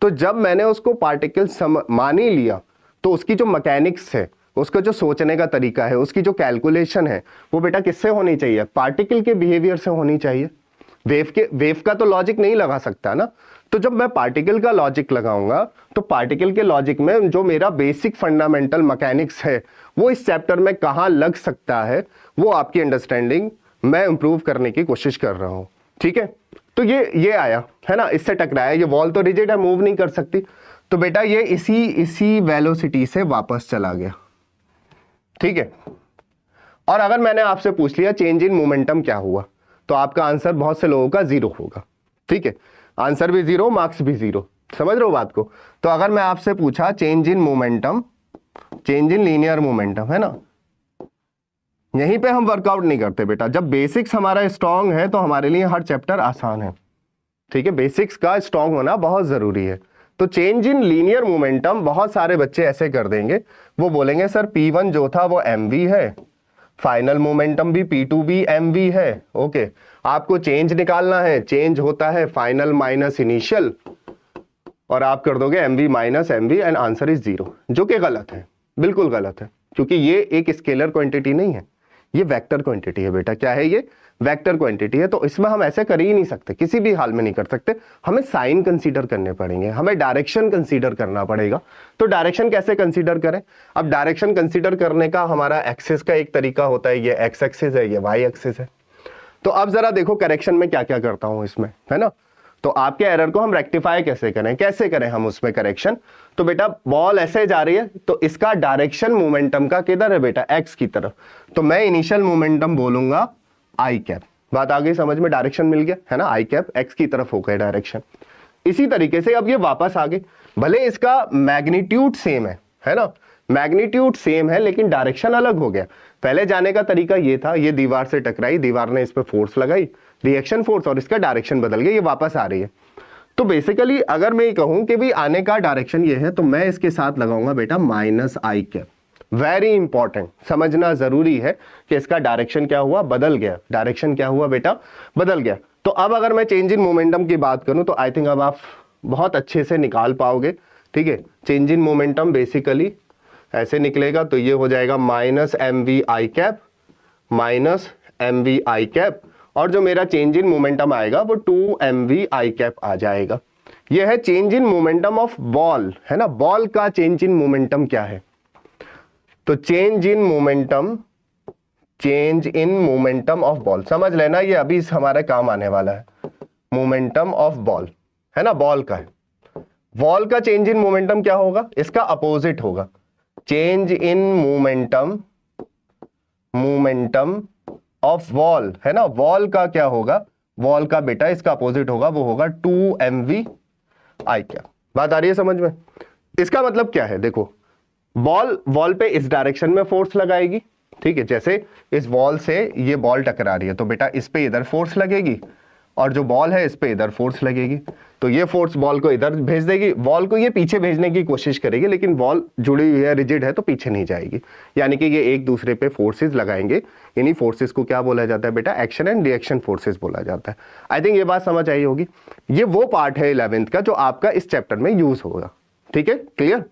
तो जब मैंने उसको पार्टिकल मान ही लिया तो उसकी जो मैकेनिक्स है, उसका जो सोचने का तरीका है, उसकी जो कैलकुलेशन है, वो बेटा किससे होनी चाहिए? पार्टिकल के बिहेवियर से होनी चाहिए। वेव का तो लॉजिक नहीं लगा सकता ना। तो जब मैं पार्टिकल का लॉजिक लगाऊंगा तो पार्टिकल के लॉजिक में जो मेरा बेसिक फंडामेंटल मैकेनिक्स है वो इस चैप्टर में कहां लग सकता है, वो आपकी अंडरस्टैंडिंग मैं इंप्रूव करने की कोशिश कर रहा हूं। ठीक है, तो ये आया है ना, इससे टकराया, ये वॉल तो रिजिड है, मूव नहीं कर सकती। तो बेटा ये इसी वेलोसिटी से वापस चला गया। ठीक है, और अगर मैंने आपसे पूछ लिया चेंज इन मोमेंटम क्या हुआ, तो आपका आंसर बहुत से लोगों का 0 होगा। ठीक है, आंसर भी 0, मार्क्स भी 0। समझ रहे हो बात को? तो अगर मैं आपसे पूछा change in momentum, change in linear momentum, है ना, यहीं पे हम वर्कआउट नहीं करते बेटा। जब बेसिक्स हमारा स्ट्रांग है तो हमारे लिए हर चैप्टर आसान है। ठीक है, बेसिक्स का स्ट्रांग होना बहुत जरूरी है। तो चेंज इन लीनियर मोमेंटम बहुत सारे बच्चे ऐसे कर देंगे, वो बोलेंगे सर P1 जो था वो mv है, फाइनल मोमेंटम भी P2 भी mv है। ओके, आपको चेंज निकालना है, चेंज होता है फाइनल माइनस इनिशियल, और आप कर दोगे mv minus mv and answer is 0, जो कि गलत है, बिल्कुल गलत है, क्योंकि ये एक स्केलर क्वांटिटी नहीं है, ये वेक्टर क्वांटिटी है बेटा। क्या है ये? वेक्टर क्वांटिटी है। तो इसमें हम ऐसे कर ही नहीं सकते, किसी भी हाल में नहीं कर सकते। हमें साइन कंसीडर करने पड़ेंगे, हमें डायरेक्शन कंसीडर करना पड़ेगा। तो डायरेक्शन कैसे कंसीडर करें? अब डायरेक्शन कंसीडर करने का हमारा एक्सिस का एक तरीका होता है, ये एक्स एक्सिस है, ये वाई एक्सिस है। तो अब जरा देखो करेक्शन में क्या क्या करता हूं इसमें, है ना। तो आपके एरर को हम रेक्टिफाई कैसे करें हम उसमें करेक्शन। तो बेटा बॉल ऐसे जा रही है तो इसका डायरेक्शन मोमेंटम का किधर है बेटा? एक्स की तरफ। तो मैं इनिशियल मोमेंटम बोलूंगा आई कैप। बात आ गई समझ में? डायरेक्शन मिल गया है ना, आई कैप एक्स की तरफ हो गया डायरेक्शन। इसी तरीके से अब ये वापस आ गए, भले इसका मैग्नीट्यूड सेम है ना, मैग्नीट्यूड सेम है लेकिन डायरेक्शन अलग हो गया। पहले जाने का तरीका ये था, ये दीवार से टकराई, दीवार ने इस पे फोर्स लगाई, रिएक्शन फोर्स, और इसका डायरेक्शन बदल गया, ये वापस आ रही है। तो बेसिकली अगर मैं ये कहूं कि भी आने का डायरेक्शन ये है, तो मैं इसके साथ लगाऊंगा बेटा माइनस आई कैप। वेरी इंपॉर्टेंट, समझना जरूरी है कि इसका डायरेक्शन क्या हुआ? बदल गया। डायरेक्शन क्या हुआ बेटा? बदल गया। तो अब अगर मैं चेंज इन मोमेंटम की बात करूं तो आई थिंक अब आप बहुत अच्छे से निकाल पाओगे। ठीक है, चेंज इन मोमेंटम बेसिकली ऐसे निकलेगा, तो ये हो जाएगा minus M V I cap, minus M V I cap, और जो मेरा चेंज इन मोमेंटम आएगा वो 2mv आई कैप आ जाएगा। ये है change in momentum of ball, है ना। बॉल का चेंज इन मोमेंटम क्या है? तो change in momentum of ball समझ लेना, ये अभी हमारे काम आने वाला है। मोमेंटम ऑफ बॉल, है ना, बॉल का है। बॉल का चेंज इन मोमेंटम क्या होगा? इसका अपोजिट होगा। Change in momentum of wall, है ना। वॉल का क्या होगा? वॉल का बेटा इसका अपोजिट होगा, वो होगा 2mv आई कैप। बात आ रही है समझ में? इसका मतलब क्या है? देखो, वॉल पे इस डायरेक्शन में फोर्स लगाएगी। ठीक है, जैसे इस वॉल से ये बॉल टकरा रही है तो बेटा इस पे इधर फोर्स लगेगी, और जो बॉल है इस पे इधर फोर्स लगेगी, तो ये फोर्स बॉल को इधर भेज देगी, बॉल को ये पीछे भेजने की कोशिश करेगी, लेकिन बॉल जुड़ी हुई है, रिजिड है, तो पीछे नहीं जाएगी। यानी कि ये एक दूसरे पे फोर्सेस लगाएंगे। इन्हीं फोर्सेस को क्या बोला जाता है बेटा? एक्शन एंड रिएक्शन फोर्सेस बोला जाता है। आई थिंक ये बात समझ आई होगी। ये वो पार्ट है 11th का जो आपका इस चैप्टर में यूज होगा। ठीक है, क्लियर?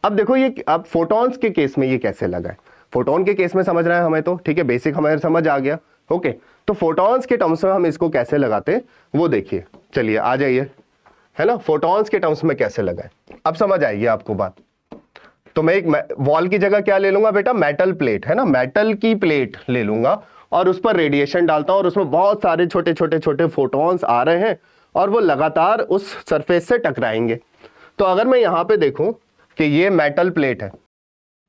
अब देखो ये अब फोटॉन्स के केस में ये कैसे लगा है। फोटोन के केस में समझ रहे हैं हमें, तो ठीक है, बेसिक हमें समझ आ गया। ओके, तो फोटॉन्स के टर्म्स में हम इसको कैसे लगाते हैं वो देखिए। चलिए आ जाइए, है ना, फोटॉन्स के टर्म्स में कैसे लगाए, अब समझ आएगी आपको बात। तो मैं एक वॉल की जगह क्या ले लूंगा बेटा? मेटल प्लेट, है ना, मेटल की प्लेट ले लूंगा और उस पर रेडिएशन डालता हूं और उसमें बहुत सारे छोटे छोटे छोटे फोटॉन्स आ रहे हैं और वो लगातार उस सरफेस से टकराएंगे। तो अगर मैं यहां पे देखूं कि ये मेटल प्लेट है,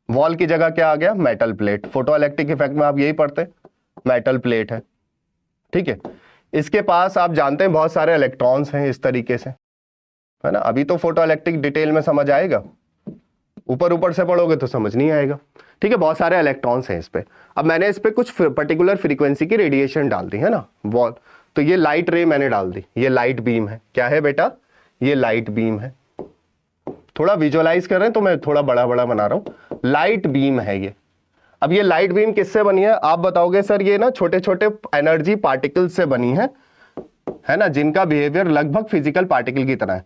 वॉल की जगह क्या आ गया? Metal plate. Photo electric effect में आप यही पढ़ते हैं, मेटल प्लेट है। ठीक है, इसके पास आप जानते हैं बहुत सारे इलेक्ट्रॉन्स हैं इस तरीके से, है ना। अभी तो फोटो इलेक्ट्रिक डिटेल में समझ आएगा, ऊपर ऊपर से पढ़ोगे तो समझ नहीं आएगा। ठीक है, बहुत सारे इलेक्ट्रॉन्स हैं इस पे। अब मैंने इस पे कुछ पर्टिकुलर फ्रीक्वेंसी की रेडिएशन डाल दी, है ना, वॉल, तो ये लाइट रे मैंने डाल दी, ये लाइट बीम है। क्या है बेटा? ये लाइट बीम है। थोड़ा विजुअलाइज कर रहे हैं तो मैं थोड़ा बड़ा बड़ा बना रहा हूं, लाइट बीम है ये। अब ये लाइट बीम किससे बनी है? आप बताओगे सर ये ना छोटे छोटे एनर्जी पार्टिकल्स से बनी है ना, जिनका बिहेवियर लगभग फिजिकल पार्टिकल की तरह है।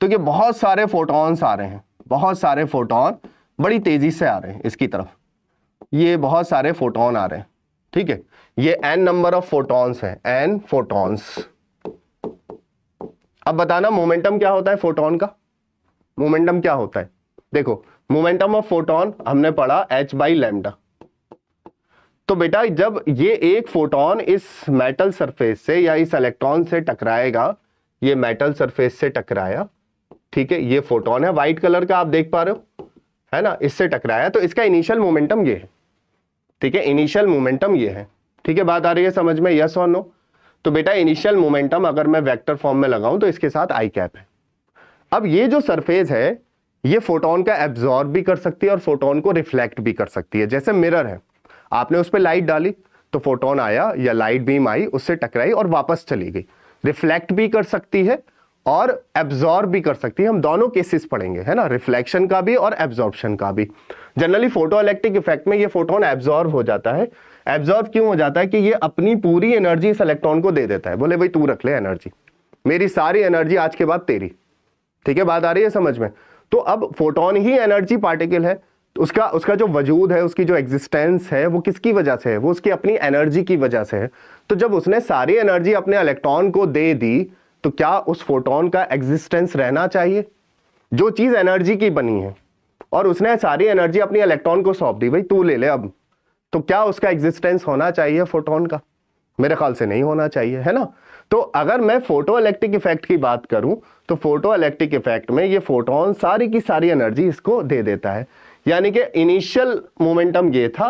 तो ये बहुत सारे फोटॉन्स आ रहे हैं, बहुत सारे फोटॉन बड़ी तेजी से आ रहे हैं इसकी तरफ, ये बहुत सारे फोटॉन आ रहे हैं। ठीक है, ये n नंबर ऑफ फोटॉन्स है, n फोटॉन्स। अब बताना मोमेंटम क्या होता है फोटॉन का? मोमेंटम क्या होता है? देखो, मोमेंटम ऑफ फोटॉन हमने पढ़ा h/λ। तो बेटा जब ये एक फोटॉन इस मेटल सरफेस से या इस इलेक्ट्रॉन से टकराएगा, ये मेटल सरफेस से टकराया, ठीक है, ये फोटॉन है व्हाइट कलर का, आप देख पा रहे हो, है ना, इससे टकराया, तो इसका इनिशियल मोमेंटम ये है। ठीक है, इनिशियल मोमेंटम ये है। ठीक है, बात आ रही है समझ में, यस और नो? तो बेटा इनिशियल मोमेंटम अगर मैं वेक्टर फॉर्म में लगाऊं तो इसके साथ आई कैप है। अब ये जो सरफेस है ये फोटोन का एब्जॉर्ब भी कर सकती है और फोटोन को रिफ्लेक्ट भी कर सकती है। जैसे मिरर है, आपने उस पर लाइट डाली तो फोटोन आया या लाइट बीम आई, उससे टकराई और वापस चली गई। रिफ्लेक्ट भी कर सकती है और एब्जॉर्ब भी कर सकती है। हम दोनों केसेस पढ़ेंगे, है ना, रिफ्लेक्शन का भी और एब्जॉर्प्शन का भी। जनरली फोटो इलेक्ट्रिक इफेक्ट में ये फोटोन एब्जॉर्ब हो जाता है। एब्जॉर्ब क्यों हो जाता है? कि ये अपनी पूरी एनर्जी इस इलेक्ट्रॉन को दे देता है, बोले भाई तू रख ले एनर्जी, मेरी सारी एनर्जी आज के बाद तेरी। ठीक है, बात आ रही है समझ में? तो अब फोटोन ही एनर्जी पार्टिकल है, तो उसका जो वजूद है, उसकी जो एग्जिस्टेंस है, वो किसकी वजह से है? वो उसकी अपनी एनर्जी की वजह से है। तो जब उसने सारी एनर्जी अपने इलेक्ट्रॉन को दे दी तो क्या उस फोटोन का एग्जिस्टेंस रहना चाहिए? जो चीज एनर्जी की बनी है और उसने सारी एनर्जी अपनी इलेक्ट्रॉन को सौंप दी, भाई तू ले ले अब, तो क्या उसका एग्जिस्टेंस होना चाहिए फोटोन का? मेरे ख्याल से नहीं होना चाहिए, है ना। तो अगर मैं फोटो इलेक्ट्रिक इफेक्ट की बात करूं तो फोटो इलेक्ट्रिक इफेक्ट में ये फोटोन सारी की सारी एनर्जी इसको दे देता है। यानी कि इनिशियल मोमेंटम ये था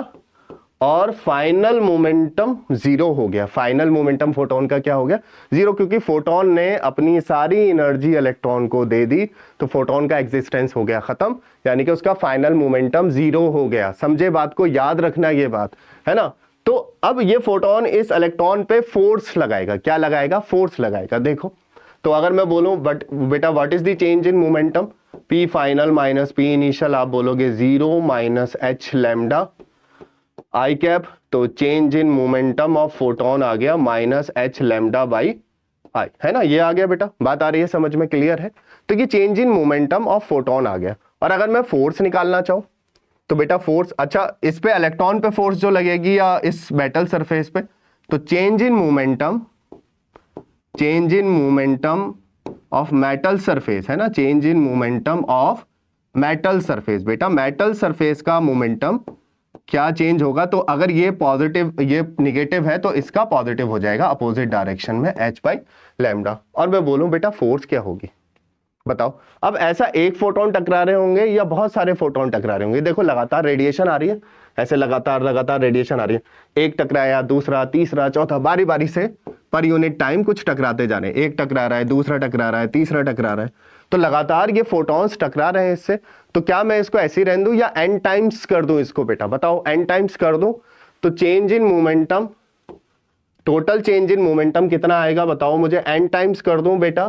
और फाइनल मोमेंटम जीरो हो गया। फाइनल मोमेंटम फोटोन का क्या हो गया? जीरो, क्योंकि फोटोन ने अपनी सारी एनर्जी इलेक्ट्रॉन को दे दी, तो फोटोन का एग्जिस्टेंस हो गया खत्म, यानी कि उसका फाइनल मोमेंटम जीरो हो गया। समझे बात को? याद रखना ये बात, है ना। तो अब ये फोटोन इस इलेक्ट्रॉन पे फोर्स लगाएगा। क्या लगाएगा? फोर्स लगाएगा। देखो, तो अगर मैं बोलूं बट बेटा what is the change in momentum? P final minus P initial, आप बोलोगे 0 minus h lambda I cap, तो change in momentum of photon आ गया minus h lambda by I, है ना, ये आ गया बेटा। बात आ रही है समझ में? क्लियर है? तो ये change in momentum of photon आ गया। और अगर मैं फोर्स निकालना चाहूं तो बेटा फोर्स, अच्छा इस पे इलेक्ट्रॉन पे फोर्स जो लगेगी या इस मेटल सरफेस पे, तो change in momentum of metal surface, है ना, change in momentum of metal surface. बेटा मेटल सरफेस का मोमेंटम क्या चेंज होगा? तो अगर ये पॉजिटिव ये निगेटिव है तो इसका पॉजिटिव हो जाएगा अपोजिट डायरेक्शन में, h/λ। और मैं बोलूं बेटा फोर्स क्या होगी? बताओ। अब ऐसा एक फोटोन टकरा रहे होंगे या बहुत सारे फोटोन टकरा रहे होंगे? देखो लगातार रेडिएशन आ रही है, ऐसे लगातार रेडिएशन आ रही है। एक टकराया, दूसरा, तीसरा, चौथा, बारी बारी से पर यूनिट टाइम कुछ टकराते जा रहे हैं। एक टकरा रहा है, दूसरा टकरा रहा है, तीसरा टकरा रहा है, तो लगातार ये फोटॉन्स टकरा रहे हैं इससे। तो क्या मैं इसको ऐसे ही रहने दूं या n टाइम्स कर दूं इसको? बेटा बताओ, n टाइम्स कर दूं तो change in momentum total change in momentum कितना आएगा बताओ मुझे, n टाइम्स कर दूं बेटा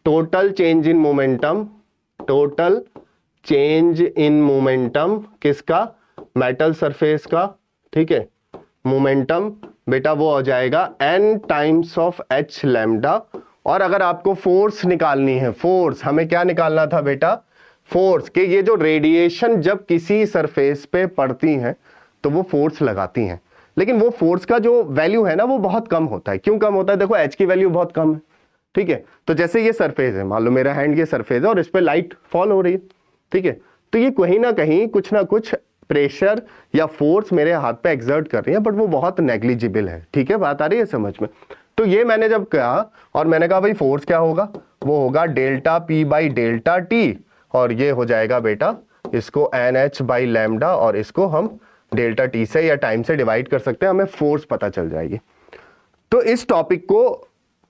total change in momentum, total change in momentum किसका, मेटल सरफेस का, ठीक है, मोमेंटम बेटा वो हो जाएगा n times of h lambda. और अगर आपको फोर्स निकालनी है, फोर्स हमें क्या निकालना था बेटा, फोर्स के ये जो रेडिएशन जब किसी सरफेस पे पड़ती हैं तो वो फोर्स लगाती हैं, लेकिन वो फोर्स का जो वैल्यू है ना वो बहुत कम होता है। क्यों कम होता है, देखो h की वैल्यू बहुत कम है, ठीक है। तो जैसे ये सरफेस है, मान लो मेरा हैंड ये सरफेस है और इस पे लाइट फॉल हो रही है, ठीक है, तो ये कहीं ना कहीं कुछ ना कुछ प्रेशर या फोर्स मेरे हाथ पे एक्सर्ट कर रही है, बट वो बहुत नेग्लिजिबल है, ठीक है, बात आ रही है समझ में। तो ये मैंने जब कहा और मैंने कहा भाई फोर्स क्या होगा, वो होगा delta P by delta T, और ये हो जाएगा बेटा इसको NH बाई लैम्डा, और इसको हम डेल्टा T से या टाइम से डिवाइड कर सकते हैं, हमें फोर्स पता चल जाएगी। तो इस टॉपिक को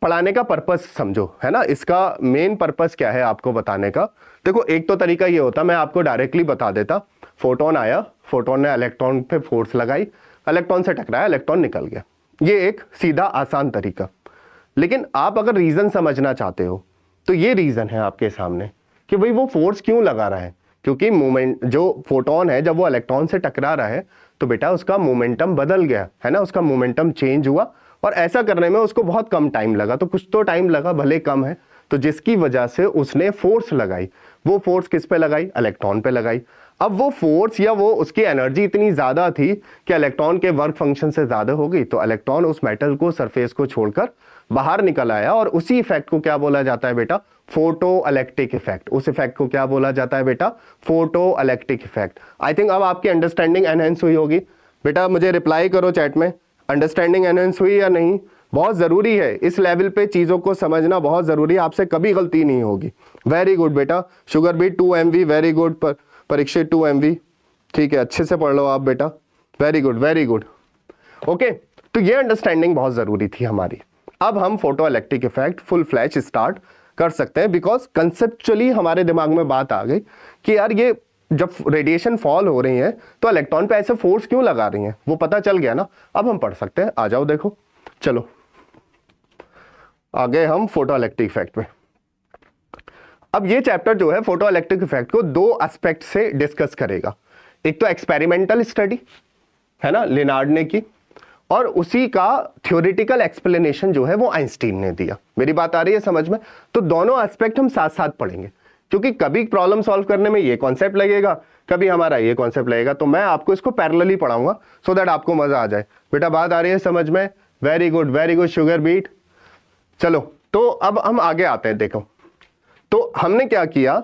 पढ़ाने का पर्पस समझो, है ना, इसका मेन पर्पस क्या है आपको बताने का। देखो एक तो तरीका ये होता, मैं आपको डायरेक्टली बता देता, फोटोन आया, फोटोन ने इलेक्ट्रॉन पे फोर्स लगाई, इलेक्ट्रॉन से टकराया, इलेक्ट्रॉन निकल गया, ये एक सीधा आसान तरीका। लेकिन आप अगर रीजन समझना चाहते हो तो ये रीजन है आपके सामने कि भाई वो फोर्स क्यों लगा रहा है, क्योंकि मोमेंट जो फोटोन है जब वो इलेक्ट्रॉन से टकरा रहा है तो बेटा उसका मोमेंटम बदल गया है ना, उसका मोमेंटम चेंज हुआ, और ऐसा करने में उसको बहुत कम टाइम लगा, तो कुछ तो टाइम लगा भले कम है, तो जिसकी वजह से उसने फोर्स लगाई। वो फोर्स किस पे लगाई, इलेक्ट्रॉन पे लगाई। अब वो फोर्स या वो उसकी एनर्जी इतनी ज्यादा थी कि इलेक्ट्रॉन के वर्क फंक्शन से ज्यादा हो गई, तो इलेक्ट्रॉन उस मेटल को सरफेस को छोड़कर बाहर निकल आया, और उसी इफेक्ट को क्या बोला जाता है बेटा, फोटो इलेक्ट्रिक इफेक्ट। उस इफेक्ट को क्या बोला जाता है बेटा, photo electric effect. I think अब आपकी अंडरस्टैंडिंग एनहेंस हुई होगी। बेटा मुझे रिप्लाई करो चैट में, अंडरस्टैंडिंग एनहेंस हुई या नहीं। बहुत जरूरी है इस लेवल पे चीजों को समझना, बहुत जरूरी है, आपसे कभी गलती नहीं होगी। वेरी गुड बेटा, sugar beet 2 MV, very good Parikshit 2 MV, ठीक है, अच्छे से पढ़ लो आप बेटा, very good very good. Okay, तो ये अंडरस्टैंडिंग बहुत जरूरी थी हमारी। अब हम photo electric effect full flash start कर सकते हैं, बिकॉज कंसेप्चुअली हमारे दिमाग में बात आ गई कि यार ये जब रेडिएशन फॉल हो रही है तो इलेक्ट्रॉन पे ऐसे फोर्स क्यों लगा रही हैं, वो पता चल गया ना। अब हम पढ़ सकते हैं, आ जाओ देखो, चलो आगे हम फोटो इलेक्ट्रिक इफेक्ट में। अब ये चैप्टर जो है फोटो इलेक्ट्रिक इफेक्ट को दो एस्पेक्ट से डिस्कस करेगा। एक तो एक्सपेरिमेंटल स्टडी है ना लिनार्ड ने की, और उसी का थ्योरेटिकल एक्सप्लेनेशन जो है वो आइंस्टीन ने दिया। मेरी बात आ रही है समझ में। तो दोनों एस्पेक्ट हम साथ साथ पढ़ेंगे, क्योंकि कभी प्रॉब्लम सॉल्व करने में ये कॉन्सेप्ट लगेगा, कभी हमारा ये कॉन्सेप्ट लगेगा, तो मैं आपको इसको पैरेलली पढ़ाऊंगा सो दैट आपको मजा आ जाए। बेटा बात आ रही है समझ में, वेरी गुड शुगर बीट। चलो तो अब हम आगे आते हैं। देखो तो हमने क्या किया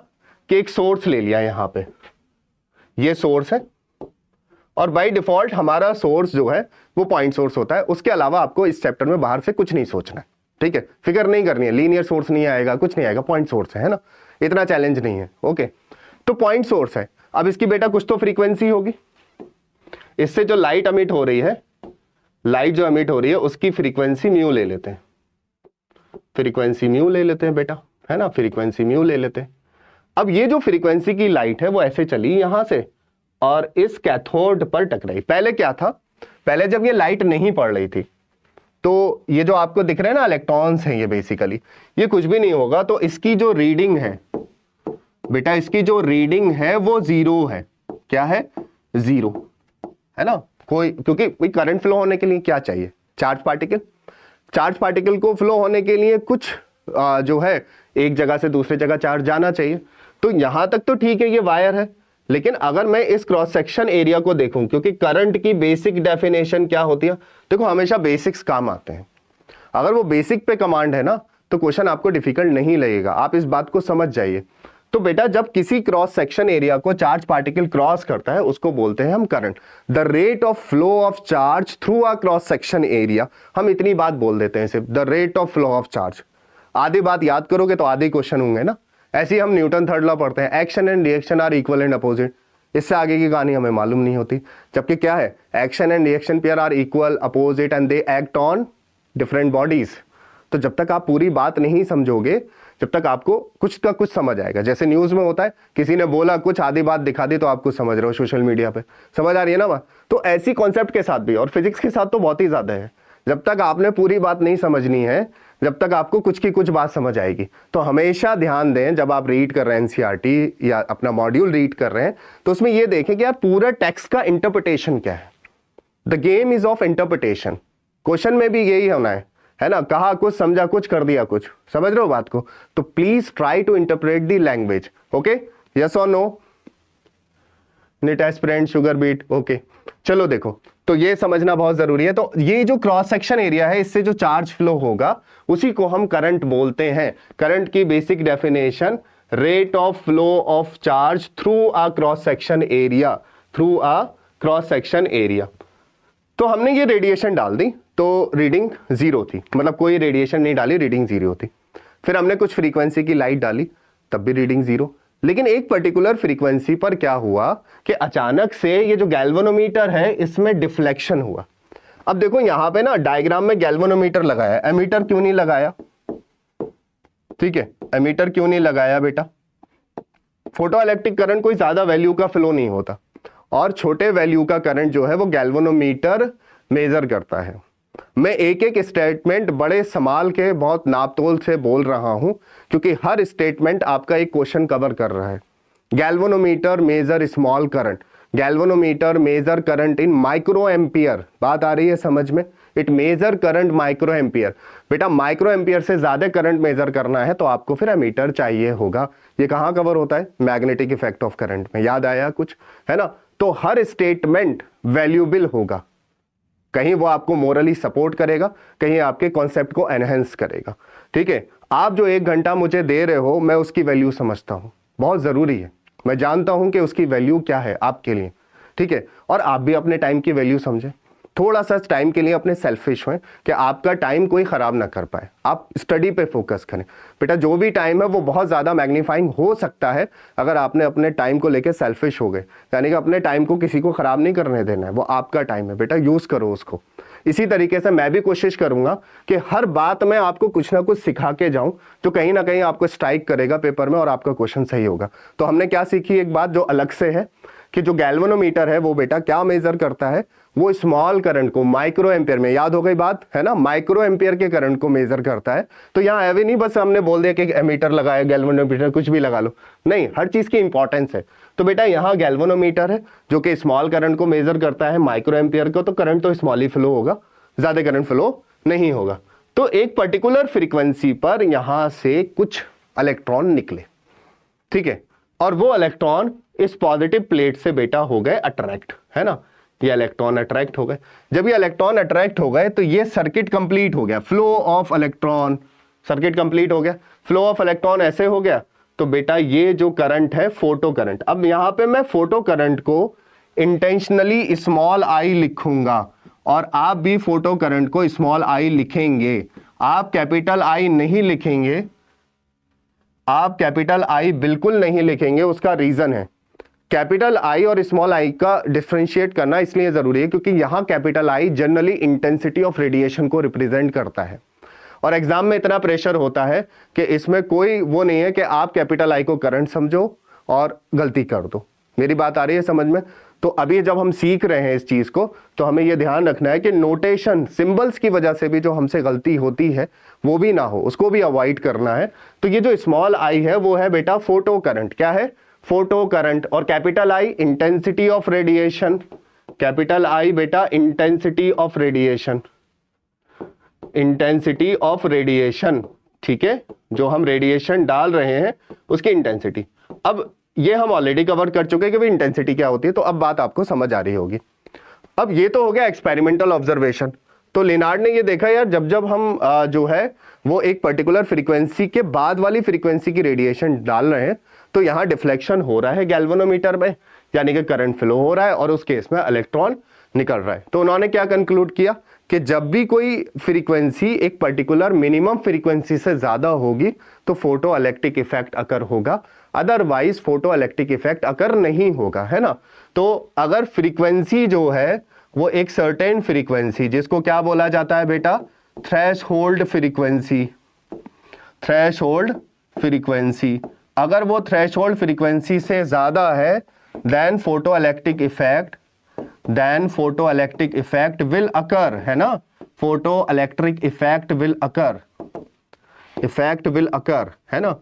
कि एक सोर्स ले लिया, यहां पे ये सोर्स है, और बाय डिफॉल्ट हमारा सोर्स जो है वो पॉइंट सोर्स होता है। उसके अलावा आपको इस चैप्टर में बाहर से कुछ नहीं सोचना है, ठीक है, फिक्र नहीं करनी है, लीनियर सोर्स नहीं आएगा, कुछ नहीं आएगा, पॉइंट सोर्स है ना, इतना चैलेंज नहीं है। ओके, तो पॉइंट सोर्स है। अब इसकी बेटा कुछ तो फ्रीक्वेंसी होगी, इससे जो लाइट अमिट हो रही है, लाइट जो अमिट हो रही है उसकी फ्रीक्वेंसी म्यू ले लेते हैं, फ्रीक्वेंसी म्यू ले लेते हैं बेटा, है ना, फ्रीक्वेंसी म्यू ले लेते हैं। अब ये जो फ्रीक्वेंसी की लाइट है वो ऐसे चली यहां से और इस कैथोड पर टकराई। पहले क्या था, पहले जब ये लाइट नहीं पड़ रही थी तो ये जो आपको दिख रहे हैं ना इलेक्ट्रॉन्स हैं, ये बेसिकली ये कुछ भी नहीं होगा। तो इसकी जो रीडिंग है बेटा, इसकी जो रीडिंग है वो जीरो है। क्या है, जीरो, है ना। कोई क्योंकि कोई करंट फ्लो होने के लिए क्या चाहिए, चार्ज पार्टिकल। चार्ज पार्टिकल को फ्लो होने के लिए कुछ जो है एक जगह से दूसरी जगह चार्ज जाना चाहिए। तो यहां तक तो ठीक है, ये वायर है, लेकिन अगर मैं इस क्रॉस सेक्शन एरिया को देखूं, क्योंकि करंट की बेसिक डेफिनेशन क्या होती है, देखो हमेशा बेसिक्स काम आते हैं। अगर वो बेसिक पे कमांड है ना तो क्वेश्चन आपको डिफिकल्ट नहीं लगेगा, आप इस बात को समझ जाइए। तो बेटा जब किसी क्रॉस सेक्शन एरिया को चार्ज पार्टिकल क्रॉस करता है उसको बोलते हैं हम current. The rate of flow of charge through a cross section area, हम इतनी बात बोल देते हैं सिर्फ, the rate of flow of charge. आधी बात याद करोगे तो आधे क्वेश्चन होंगे ना। ऐसे ही हम न्यूटन थर्ड लॉ पढ़ते हैं, action and reaction are equal and opposite. इससे आगे की कहानी हमें मालूम नहीं होती, जबकि क्या है, action and reaction pair are equal opposite and they act on different bodies. तो जब तक आप पूरी बात नहीं समझोगे, जब तक आपको कुछ का कुछ समझ आएगा। जैसे न्यूज में होता है, किसी ने बोला कुछ, आधी बात दिखा दी तो आप कुछ समझ रहे हो सोशल मीडिया पे, समझ आ रही है ना बात। तो ऐसी कॉन्सेप्ट के साथ भी, और फिजिक्स के साथ तो बहुत ही ज्यादा है, जब तक आपने पूरी बात नहीं समझनी है, जब तक आपको कुछ की कुछ बात समझ आएगी। तो हमेशा ध्यान दें जब आप रीड कर रहे हैं एनसीईआरटी या अपना मॉड्यूल रीड कर रहे हैं, तो उसमें ये देखें कि यार पूरा टेक्स्ट का इंटरप्रिटेशन क्या है। The game is of interpretation. Question में भी यही होना है ना, कहा कुछ समझा कुछ कर दिया कुछ, समझ रहे हो बात को। तो please try to interpret the language. Okay, yes और no? NEET aspirant, sugar beet, okay. चलो देखो, तो ये समझना बहुत जरूरी है। तो ये जो क्रॉस सेक्शन एरिया है, इससे जो चार्ज फ्लो होगा उसी को हम करंट बोलते हैं। करंट की basic definition, rate of flow of charge through a cross section area, through a cross section area. तो हमने ये रेडिएशन डाल दी तो रीडिंग 0 थी, मतलब कोई रेडिएशन नहीं डाली, रीडिंग 0 थी। फिर हमने कुछ फ्रीक्वेंसी की लाइट डाली, तब भी रीडिंग 0। लेकिन एक पर्टिकुलर फ्रीक्वेंसी पर क्या हुआ कि अचानक से ये जो गैल्वेनोमीटर है इसमें डिफ्लेक्शन हुआ। अब देखो यहां पे ना डायग्राम में गैल्वेनोमीटर लगाया, एमीटर क्यों नहीं लगाया? ठीक है, एमीटर क्यों नहीं लगाया बेटा? फोटो इलेक्ट्रिक करंट कोई ज्यादा वैल्यू का फ्लो नहीं होता, और छोटे वैल्यू का करंट जो है वो गैल्वेनोमीटर मेजर करता है। मैं एक एक स्टेटमेंट बड़े संभाल के बहुत नापतोल से बोल रहा हूं, क्योंकि हर स्टेटमेंट आपका एक क्वेश्चन कवर कर रहा है। Galvanometer measure small current, galvanometer measure current in micro ampere. बात आ रही है समझ में? It measure current micro ampere. बेटा माइक्रो एम्पियर से ज्यादा करंट मेजर करना है तो आपको फिर एमीटर चाहिए होगा। ये कहां कवर होता है? मैग्नेटिक इफेक्ट ऑफ करंट में। याद आया कुछ, है ना? तो हर स्टेटमेंट वैल्यूएबल होगा, कहीं वो आपको मोरली सपोर्ट करेगा, कहीं आपके कॉन्सेप्ट को एनहेंस करेगा। ठीक है, आप जो 1 घंटा मुझे दे रहे हो, मैं उसकी वैल्यू समझता हूं, बहुत जरूरी है। मैं जानता हूं कि उसकी वैल्यू क्या है आपके लिए। ठीक है, और आप भी अपने टाइम की वैल्यू समझें। थोड़ा सा टाइम के लिए अपने सेल्फिश हुए कि आपका टाइम कोई खराब ना कर पाए, आप स्टडी पे फोकस करें। बेटा जो भी टाइम है वो बहुत ज्यादा मैग्नीफाइंग हो सकता है अगर आपने अपने टाइम को लेकर सेल्फिश हो गए, यानी कि अपने टाइम को किसी को खराब नहीं करने देना है, वो आपका टाइम है बेटा, यूज करो उसको। इसी तरीके से मैं भी कोशिश करूंगा कि हर बात में आपको कुछ ना कुछ सिखा के जाऊं जो कहीं ना कहीं आपको स्ट्राइक करेगा पेपर में और आपका क्वेश्चन सही होगा। तो हमने क्या सीखी एक बात जो अलग से है कि जो गैल्वेनोमीटर है वो बेटा क्या मेजर करता है? वो स्मॉल करंट को माइक्रो एम्पियर में, याद हो गई बात, है ना? माइक्रो एम्पियर के करंट को मेजर करता है। तो यहाँ है भी नहीं बस हमने बोल दिया कि एमीटर लगाया, गैल्वेनोमीटर, कुछ भी लगा लो, नहीं, हर चीज की इंपॉर्टेंस है। तो बेटा यहाँ गैल्वेनोमीटर है जो कि स्मॉल करंट को मेजर करता है, माइक्रो एम्पियर को, तो करंट तो स्मॉल ही फ्लो होगा, ज्यादा करंट फ्लो नहीं होगा। तो एक पर्टिकुलर फ्रीक्वेंसी पर यहां से कुछ इलेक्ट्रॉन निकले, ठीक है, और वो इलेक्ट्रॉन इस पॉजिटिव प्लेट से बेटा हो गए अट्रैक्ट, है ना? ये इलेक्ट्रॉन अट्रैक्ट हो गए। जब ये इलेक्ट्रॉन अट्रैक्ट हो गए तो ये सर्किट कंप्लीट हो गया, flow of electron, circuit complete हो गया। फ्लो ऑफ इलेक्ट्रॉन ऐसे हो गया तो बेटा ये जो करंट है फोटो करंट। अब यहां पे मैं फोटो करंट को इंटेंशनली स्मॉल आई लिखूंगा और आप भी फोटो करंट को स्मॉल आई लिखेंगे, आप कैपिटल आई नहीं लिखेंगे, आप कैपिटल आई बिल्कुल नहीं लिखेंगे। उसका रीजन है, कैपिटल आई और स्मॉल आई का डिफरेंशिएट करना इसलिए जरूरी है क्योंकि यहां capital I generally intensity of radiation को रिप्रेजेंट करता है, और एग्जाम में इतना प्रेशर होता है कि इसमें कोई वो नहीं है कि आप कैपिटल आई को करंट समझो और गलती कर दो। मेरी बात आ रही है समझ में? तो अभी जब हम सीख रहे हैं इस चीज को तो हमें यह ध्यान रखना है कि नोटेशन सिंबल्स की वजह से भी जो हमसे गलती होती है वो भी ना हो, उसको भी अवॉइड करना है। तो ये जो स्मॉल आई है वो है बेटा फोटो करंट। क्या है? Photo current. और capital I intensity of radiation, capital I बेटा intensity of radiation, intensity of radiation, ठीक है, जो हम रेडिएशन डाल रहे हैं उसकी इंटेंसिटी। अब ये हम ऑलरेडी कवर कर चुके हैं कि भाई इंटेंसिटी क्या होती है, तो अब बात आपको समझ आ रही होगी। अब ये तो हो गया एक्सपेरिमेंटल ऑब्जर्वेशन। तो लेनार्ड ने ये देखा यार जब जब हम जो है वो एक पर्टिकुलर फ्रीक्वेंसी के बाद वाली फ्रीक्वेंसी की रेडिएशन डाल रहे हैं तो यहाँ डिफ्लेक्शन हो रहा है गैल्वेनोमीटर में, यानी कि करंट फ्लो हो रहा है और उस केस में इलेक्ट्रॉन निकल रहा है। तो उन्होंने क्या कंक्लूड किया कि जब भी कोई फ्रीक्वेंसी एक पर्टिकुलर मिनिमम फ्रीक्वेंसी से ज्यादा होगी तो फोटो इलेक्ट्रिक इफेक्ट अकर होगा, अदरवाइज फोटो इलेक्ट्रिक इफेक्ट अकर नहीं होगा, है ना? तो अगर फ्रीक्वेंसी जो है वो एक सर्टेन फ्रीक्वेंसी, जिसको क्या बोला जाता है बेटा? थ्रेशहोल्ड फ्रीक्वेंसी, थ्रेशहोल्ड फ्रीक्वेंसी, अगर वो थ्रेशहोल्ड फ्रीक्वेंसी से ज्यादा है then photoelectric effect, then photoelectric effect will occur, है ना? Photoelectric effect will occur, effect will occur, है ना।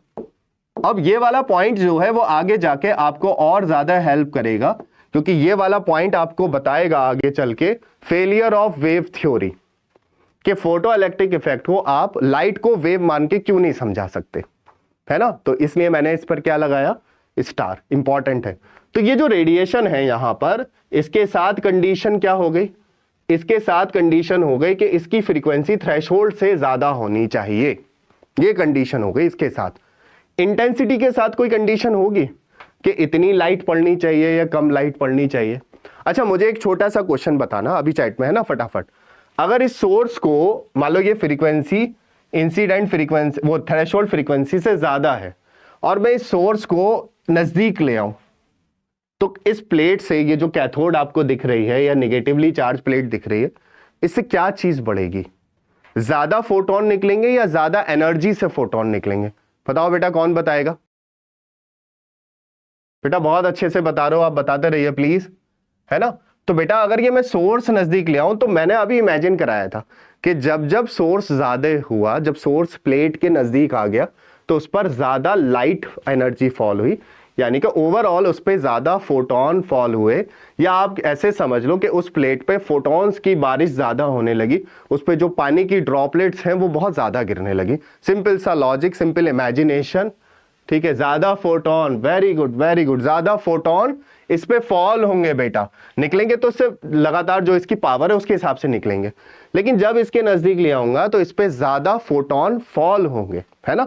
अब ये वाला पॉइंट जो है वो आगे जाके आपको और ज्यादा हेल्प करेगा, क्योंकि ये वाला पॉइंट आपको बताएगा आगे चल के फेलियर ऑफ वेव थ्योरी, कि फोटो इलेक्ट्रिक इफेक्ट को आप लाइट को वेव मान के क्यों नहीं समझा सकते, है ना। तो इसलिए मैंने इस पर क्या लगाया, स्टार, इंपॉर्टेंट है। तो ये जो रेडिएशन है यहां पर, इसके साथ कंडीशन क्या हो गई, इसके साथ कंडीशन हो गई कि इसकी फ्रीक्वेंसी थ्रेशोल्ड से ज्यादा होनी चाहिए, ये कंडीशन हो गई। इसके साथ इंटेंसिटी के साथ कोई कंडीशन होगी कि इतनी लाइट पड़नी चाहिए या कम लाइट पड़नी चाहिए। अच्छा, मुझे एक छोटा सा क्वेश्चन बताना अभी चैट में, है ना, फटाफट। अगर इस सोर्स को मान लो ये फ्रीक्वेंसी इंसिडेंट फ्रीक्वेंसी, वो थ्रेशोल्ड फ्रीक्वेंसी से ज्यादा है, और मैं इस सोर्स को नजदीक ले आऊं, तो इस प्लेट से ये जो कैथोड आपको दिख रही है या निगेटिवली चार्ज प्लेट दिख रही है, इससे क्या चीज बढ़ेगी, ज्यादा फोटोन निकलेंगे या ज्यादा एनर्जी से फोटोन निकलेंगे? बताओ बेटा, कौन बताएगा? बेटा बहुत अच्छे से बता रहे हो आप, बताते रहिए प्लीज, है ना। तो बेटा अगर ये मैं सोर्स नजदीक ले आऊं, तो मैंने अभी इमेजिन कराया था कि जब जब सोर्स ज्यादा हुआ, जब सोर्स प्लेट के नजदीक आ गया, तो उस पर ज्यादा लाइट एनर्जी फॉल हुई, यानी कि ओवरऑल उस पर ज्यादा फोटोन फॉल हुए, या आप ऐसे समझ लो कि उस प्लेट पे फोटॉन्स की बारिश ज्यादा होने लगी, उस पे जो पानी की ड्रॉपलेट्स हैं वो बहुत ज्यादा गिरने लगी। सिंपल सा लॉजिक, सिंपल इमेजिनेशन, ठीक है। ज्यादा photon, very good very good, ज्यादा फोटोन इस पे फॉल होंगे बेटा, निकलेंगे तो इससे लगातार जो इसकी पावर है उसके हिसाब से निकलेंगे, लेकिन जब इसके नजदीक ले आऊंगा तो इस पे ज्यादा फोटोन फॉल होंगे, है ना,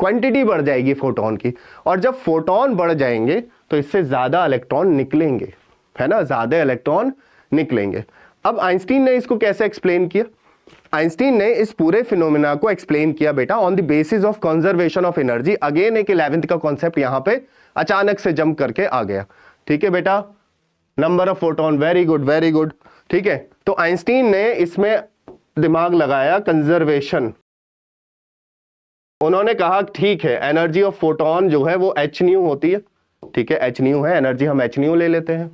क्वांटिटी बढ़ जाएगी फोटोन की, और जब फोटोन बढ़ जाएंगे तो इससे ज्यादा इलेक्ट्रॉन निकलेंगे, है ना, ज्यादा इलेक्ट्रॉन निकलेंगे। अब आइंस्टीन ने इसको कैसे एक्सप्लेन किया? आइंस्टीन ने इस पूरे फिनोमेना को एक्सप्लेन किया बेटा on the basis of conservation of energy. Again एक 11th का कॉन्सेप्ट यहां पे अचानक से जंप करके आ गया, ठीक है बेटा, number of photon, very good very good, ठीक है। तो आइंस्टीन ने इसमें दिमाग लगाया, कंजर्वेशन। उन्होंने कहा ठीक है, एनर्जी ऑफ फोटोन जो है वो एच न्यू होती है, ठीक है, एच न्यू है एनर्जी, हम एच न्यू ले लेते हैं।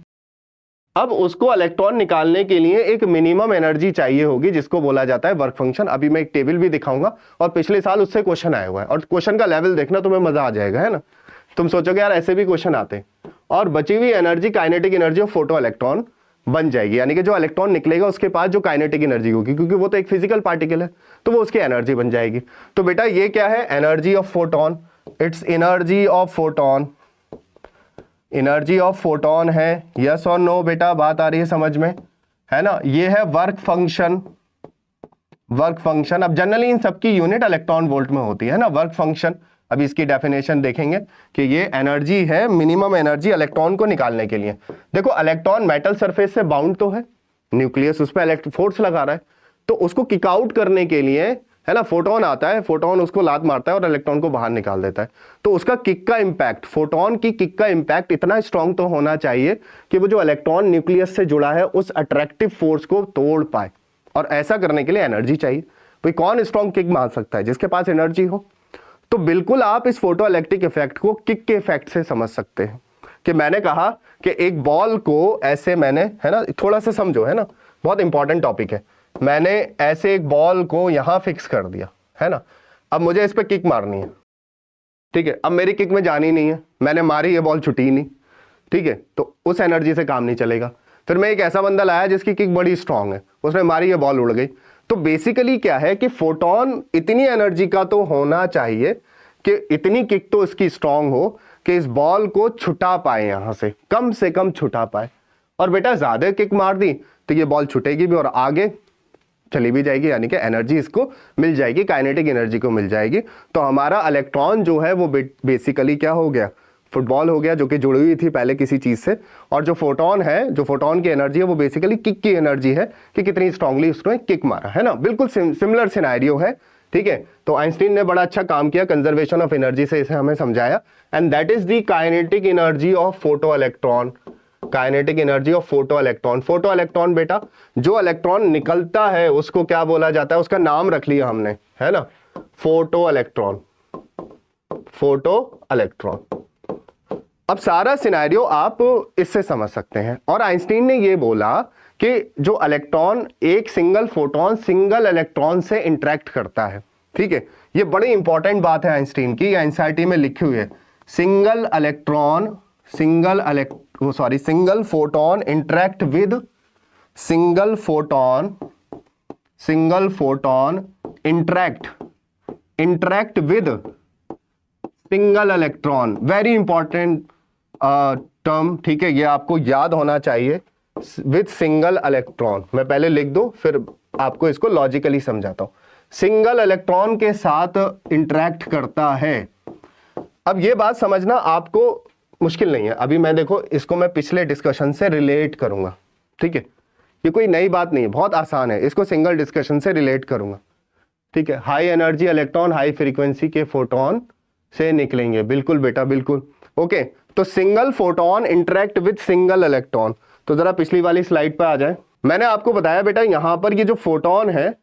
अब उसको इलेक्ट्रॉन निकालने के लिए एक मिनिमम एनर्जी चाहिए होगी, जिसको बोला जाता है वर्क फंक्शन। अभी मैं एक टेबल भी दिखाऊंगा, और पिछले साल उससे क्वेश्चन आया हुआ है, और क्वेश्चन का लेवल देखना तुम्हें मजा आ जाएगा, है ना। तुम सोचोगे यार ऐसे भी क्वेश्चन आते हैं, और बची हुई energy kinetic energy of photo electron बन जाएगी, यानी कि जो इलेक्ट्रॉन निकलेगा उसके पास जो काइनेटिक एनर्जी होगी, क्योंकि वो तो एक फिजिकल पार्टिकल है, तो वो उसकी एनर्जी बन जाएगी। तो बेटा ये क्या है, energy of photon, it's energy of photon, energy of photon है, यस और नो बेटा, बात आ रही है समझ में, है ना। ये है वर्क फंक्शन, वर्क फंक्शन। अब जनरली इन सबकी यूनिट इलेक्ट्रॉन वोल्ट में होती है ना, वर्क फंक्शन। अभी इसकी डेफिनेशन देखेंगे कि ये एनर्जी है, मिनिमम एनर्जी इलेक्ट्रॉन को निकालने के लिए। देखो इलेक्ट्रॉन मेटल सरफेस से बाउंड तो है, न्यूक्लियस उस पर इलेक्ट्रिक फोर्स लगा रहा है, तो उसको किक आउट करने के लिए, है ना, फोटोन आता है, फोटोन उसको लात मारता है और इलेक्ट्रॉन को बाहर निकाल देता है। तो उसका किक का इंपैक्ट, फोटोन की किक का इंपैक्ट इतना स्ट्रांग तो होना चाहिए कि वो जो इलेक्ट्रॉन न्यूक्लियस से जुड़ा है उस अट्रैक्टिव फोर्स को तोड़ पाए, और ऐसा करने के लिए एनर्जी चाहिए। भाई कौन स्ट्रांग किक मार सकता है? जिसके पास एनर्जी हो। तो बिल्कुल आप इस फोटो इलेक्ट्रिक इफेक्ट को किक के इफेक्ट से समझ सकते हैं, कि मैंने कहा कि एक बॉल को ऐसे मैंने, है ना, थोड़ा सा समझो, है ना, बहुत इंपॉर्टेंट टॉपिक है। मैंने ऐसे एक बॉल को यहां फिक्स कर दिया, है ना, अब मुझे इस पर किक मारनी है, ठीक है। अब मेरी किक में जानी नहीं है, मैंने मारी, ये बॉल छुटी नहीं, ठीक है, तो उस एनर्जी से काम नहीं चलेगा। फिर मैं एक ऐसा बंदा लाया जिसकी किक बड़ी स्ट्रांग है, उसने मारी, ये बॉल उड़ गई। तो बेसिकली क्या है कि फोटोन इतनी एनर्जी का तो होना चाहिए कि इतनी किक तो इसकी स्ट्रांग हो कि इस बॉल को छुटा पाए, यहां से कम छुटा पाए। और बेटा ज्यादा किक मार दी तो ये बॉल छुटेगी भी और आगे चली भी जाएगी, यानी कि एनर्जी इसको मिल जाएगी, काइनेटिक एनर्जी को मिल जाएगी। तो हमारा इलेक्ट्रॉन जो है वो बेसिकली क्या हो गया, फुटबॉल हो गया, जो कि जुड़ी हुई थी पहले किसी चीज से। और जो फोटोन है, जो फोटोन की एनर्जी है, वो बेसिकली किक की एनर्जी है कि कितनी स्ट्रांगली उसने किक मारा, है ना। बिल्कुल सिमिलर सिनेरियो है, ठीक है। तो आइंस्टीन ने बड़ा अच्छा काम किया, कंजर्वेशन ऑफ एनर्जी से इसे हमें समझाया, and that is the kinetic energy of photo electron, kinetic energy of photo electron. Photo electron बेटा, जो इलेक्ट्रॉन निकलता है उसको क्या बोला जाता है, उसका नाम रख लिया हमने, है ना, फोटो इलेक्ट्रॉन, फोटो इलेक्ट्रॉन। अब सारा सिनेरियो आप इससे समझ सकते हैं। और आइंस्टीन ने ये बोला कि जो इलेक्ट्रॉन एक सिंगल फोटोन सिंगल इलेक्ट्रॉन से इंटरेक्ट करता है। ठीक है, ये बड़ी इंपॉर्टेंट बात है आइंस्टीन की, एनसीईआरटी में लिखी हुई है। Single photon interact with single photon interact with single electron. Very important term, ठीक है, ये आपको याद होना चाहिए, विद सिंगल इलेक्ट्रॉन। मैं पहले लिख दूं फिर आपको इसको लॉजिकली समझाता हूं। सिंगल इलेक्ट्रॉन के साथ इंटरेक्ट करता है। अब ये बात समझना आपको मुश्किल नहीं है, अभी मैं देखो इसको मैं पिछले डिस्कशन से रिलेट करूंगा। ठीक है, ये कोई नई बात नहीं है, बहुत आसान है, इसको सिंगल डिस्कशन से रिलेट करूंगा। ठीक है, high energy electron high frequency के फोटोन से निकलेंगे, बिल्कुल बेटा बिल्कुल। ओके, तो single photon interact with single electron. तो जरा पिछली वाली स्लाइड पर आ जाए। मैंने आपको बताया बेटा यहां पर ये जो फोटोन है,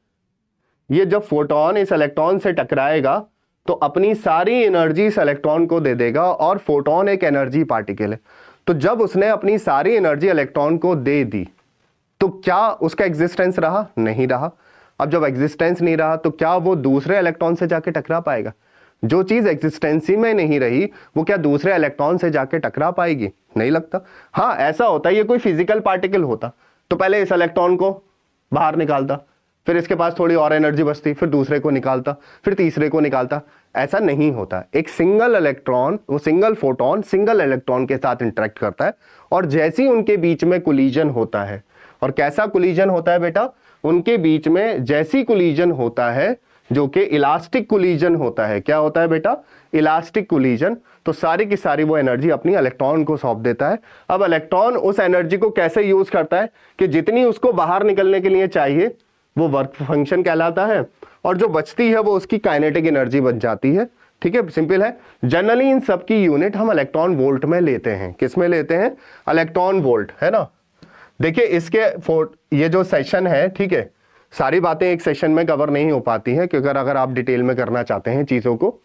ये जब फोटोन इस इलेक्ट्रॉन से टकराएगा तो अपनी सारी एनर्जी इस इलेक्ट्रॉन को दे देगा, और फोटोन एक एनर्जी पार्टिकल है। तो जब उसने अपनी सारी एनर्जी इलेक्ट्रॉन को दे दी तो क्या उसका एग्जिस्टेंस रहा? नहीं रहा। अब जब एग्जिस्टेंस नहीं रहा तो क्या वो दूसरे इलेक्ट्रॉन से जाके टकरा पाएगा? जो चीज एग्जिस्टेंस ही में नहीं रही वो क्या दूसरे इलेक्ट्रॉन से जाके टकरा पाएगी? नहीं लगता। हाँ, ऐसा होता है, ये कोई फिजिकल पार्टिकल होता तो पहले इस इलेक्ट्रॉन को बाहर निकालता, फिर इसके पास थोड़ी और एनर्जी बचती, फिर दूसरे को निकालता, फिर तीसरे को निकालता। ऐसा नहीं होता। एक सिंगल इलेक्ट्रॉन, वो सिंगल फोटोन सिंगल इलेक्ट्रॉन के साथ इंटरेक्ट करता है, और जैसे ही उनके बीच में कोलिजन होता है, और कैसा कोलिजन होता है बेटा? उनके बीच में जैसी कोलिजन होता है जो कि इलास्टिक कोलिजन होता है। क्या होता है बेटा? Elastic collision. तो सारी की सारी वो एनर्जी अपनी इलेक्ट्रॉन को सौंप देता है। अब इलेक्ट्रॉन उस एनर्जी को कैसे यूज करता है कि जितनी उसको बाहर निकलने के लिए चाहिए वो वर्क फंक्शन कहलाता है, और जो बचती है वो उसकी काइनेटिक एनर्जी बच जाती है। ठीक है, सिंपल है। जनरली इन सब की यूनिट हम इलेक्ट्रॉन वोल्ट में लेते हैं। किस में लेते हैं? इलेक्ट्रॉन वोल्ट, है ना। देखिए इसके ये जो सेशन है, ठीक है, सारी बातें एक सेशन में कवर नहीं हो पाती हैं, क्योंकि अगर आप डिटेल में करना चाहते हैं चीज़ों को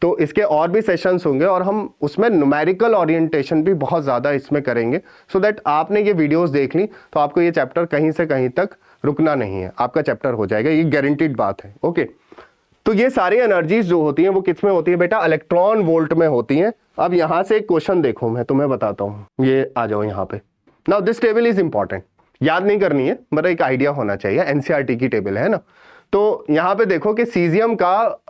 तो इसके और भी सेशंस होंगे, और हम उसमें न्यूमेरिकल ओरिएंटेशन भी बहुत ज़्यादा इसमें करेंगे, सो दैट आपने ये वीडियोस देख ली तो आपको ये चैप्टर कहीं से कहीं तक रुकना नहीं है, आपका चैप्टर हो जाएगा, ये गारंटीड बात है। ओके, तो ये सारी एनर्जीज जो होती हैं वो किस में होती है बेटा? इलेक्ट्रॉन वोल्ट में होती हैं। अब यहाँ से एक क्वेश्चन देखो, मैं तुम्हें बताता हूँ, ये आ जाओ यहाँ पे। Now this table is important, याद नहीं करनी है, मतलब एक आइडिया होना चाहिए। एनसीईआरटी की टेबल है ना। तो यहाँ पे देखो कि सीजियम का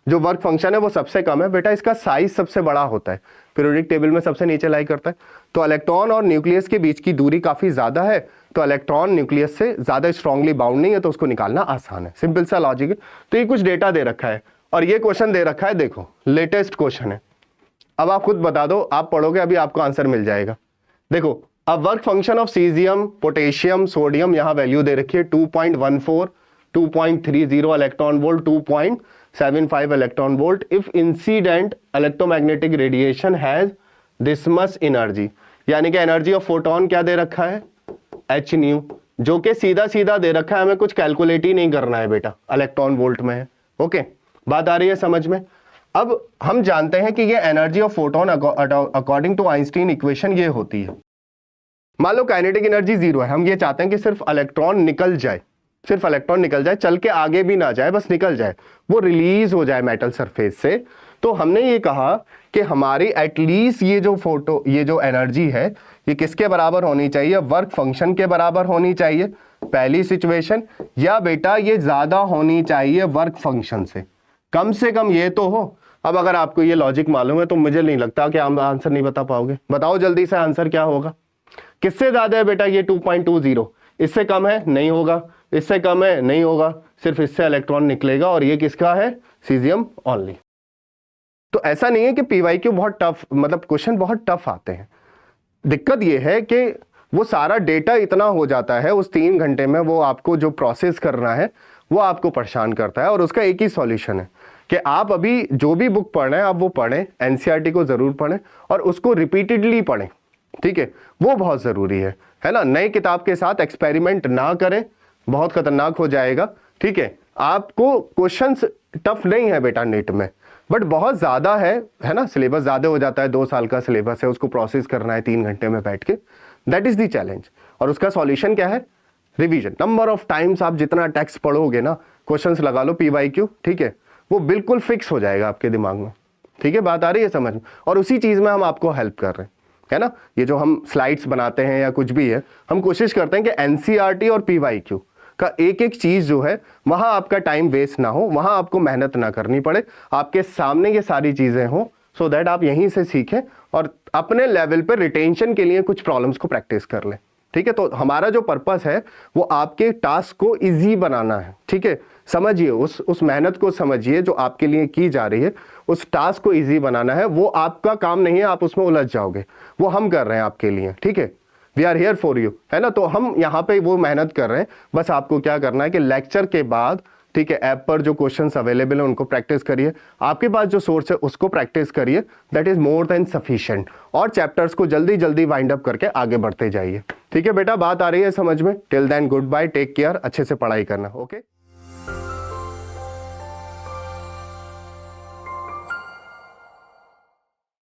जो वर्क फंक्शन है वो सबसे कम है बेटा, इसका साइज सबसे बड़ा होता है, पीरियोडिक टेबल में सबसे नीचे लाई करता है। तो इलेक्ट्रॉन और न्यूक्लियस के बीच की दूरी काफी ज्यादा है, तो इलेक्ट्रॉन न्यूक्लियस से ज्यादा स्ट्रांगली बाउंड नहीं है, तो उसको निकालना आसान है। सिंपल सा लॉजिक है। तो ये कुछ डेटा दे रखा है, और ये क्वेश्चन दे रखा है, देखो लेटेस्ट क्वेश्चन है। अब आप खुद बता दो, आप पढ़ोगे अभी आपको आंसर मिल जाएगा। देखो, अब work function of caesium, potassium, sodium, यहाँ वैल्यू दे रखी है 2.14, 2.30 electron volt, 2.75 electron volt if incident electromagnetic radiation has this much energy. यानी कि एनर्जी ऑफ फोटोन क्या दे रखा है? एच न्यू, जो कि सीधा सीधा दे रखा है, हमें कुछ कैलकुलेट ही नहीं करना है बेटा, इलेक्ट्रॉन वोल्ट में है। ओके, बात आ रही है समझ में? अब हम जानते हैं कि ये energy of photon according to Einstein equation ये होती है। मान लो काइनेटिक एनर्जी 0 है, हम ये चाहते हैं कि सिर्फ इलेक्ट्रॉन निकल जाए, सिर्फ इलेक्ट्रॉन निकल जाए, चल के आगे भी ना जाए, बस निकल जाए, वो रिलीज हो जाए मेटल सरफेस से। तो हमने ये कहा कि हमारी एटलीस्ट ये जो एनर्जी है ये किसके बराबर होनी चाहिए? वर्क फंक्शन के बराबर होनी चाहिए, पहली सिचुएशन। या बेटा ये ज्यादा होनी चाहिए वर्क फंक्शन से कम ये तो हो। अब अगर आपको ये लॉजिक मालूम है तो मुझे नहीं लगता कि आप आंसर नहीं बता पाओगे। बताओ जल्दी से आंसर क्या होगा? किससे ज्यादा है बेटा? ये 2.20। इससे कम है? नहीं होगा। इससे कम है? नहीं होगा। सिर्फ इससे इलेक्ट्रॉन निकलेगा, और ये किसका है? Caesium only. तो ऐसा नहीं है कि पीवाईक्यू बहुत टफ, मतलब क्वेश्चन बहुत टफ आते हैं। दिक्कत ये है कि वो सारा डेटा इतना हो जाता है उस 3 घंटे में, वो आपको जो प्रोसेस करना है वो आपको परेशान करता है। और उसका एक ही सॉल्यूशन है कि आप अभी जो भी बुक पढ़ रहे हैं आप वो पढ़ें, एनसीईआरटी को जरूर पढ़ें, और उसको रिपीटेडली पढ़ें। ठीक है, वो बहुत जरूरी है ना। नई किताब के साथ एक्सपेरिमेंट ना करें, बहुत खतरनाक हो जाएगा। ठीक है, आपको क्वेश्चंस टफ नहीं है बेटा नेट में, बट बहुत ज्यादा है ना, सिलेबस ज्यादा हो जाता है। 2 साल का सिलेबस है, उसको प्रोसेस करना है 3 घंटे में बैठ के, दैट इज द चैलेंज। और उसका सॉल्यूशन क्या है? रिवीजन। नंबर ऑफ टाइम्स आप जितना टेक्स्ट पढ़ोगे ना, क्वेश्चंस लगा लो PYQ, ठीक है, वो बिल्कुल फिक्स हो जाएगा आपके दिमाग में। ठीक है, बात आ रही है समझ में? और उसी चीज में हम आपको हेल्प कर रहे हैं, है ना। ये जो हम स्लाइड्स बनाते हैं या कुछ भी है, हम कोशिश करते हैं कि NCERT और PYQ का एक एक चीज जो है वहां आपका टाइम वेस्ट ना हो, वहां आपको मेहनत ना करनी पड़े, आपके सामने ये सारी चीजें हो, सो दैट आप यहीं से सीखें और अपने लेवल पर रिटेंशन के लिए कुछ प्रॉब्लम्स को प्रैक्टिस कर लें। ठीक है, तो हमारा जो पर्पस है वो आपके टास्क को इजी बनाना है। ठीक है, समझिए, उस मेहनत को समझिए जो आपके लिए की जा रही है, उस टास्क को इजी बनाना है। वो आपका काम नहीं है, आप उसमें उलझ जाओगे, वो हम कर रहे हैं आपके लिए। ठीक है, we are here for you, है ना। तो हम यहाँ पे वो मेहनत कर रहे हैं, बस आपको क्या करना है कि लेक्चर के बाद, ठीक है, ऐप पर जो क्वेश्चंस अवेलेबल है उनको प्रैक्टिस करिए, आपके पास जो सोर्स है उसको प्रैक्टिस करिए, that is more than sufficient. और चैप्टर्स को जल्दी जल्दी वाइंड अप करके आगे बढ़ते जाइए। ठीक है बेटा, बात आ रही है समझ में? Till then goodbye, take care, अच्छे से पढ़ाई करना। ओके।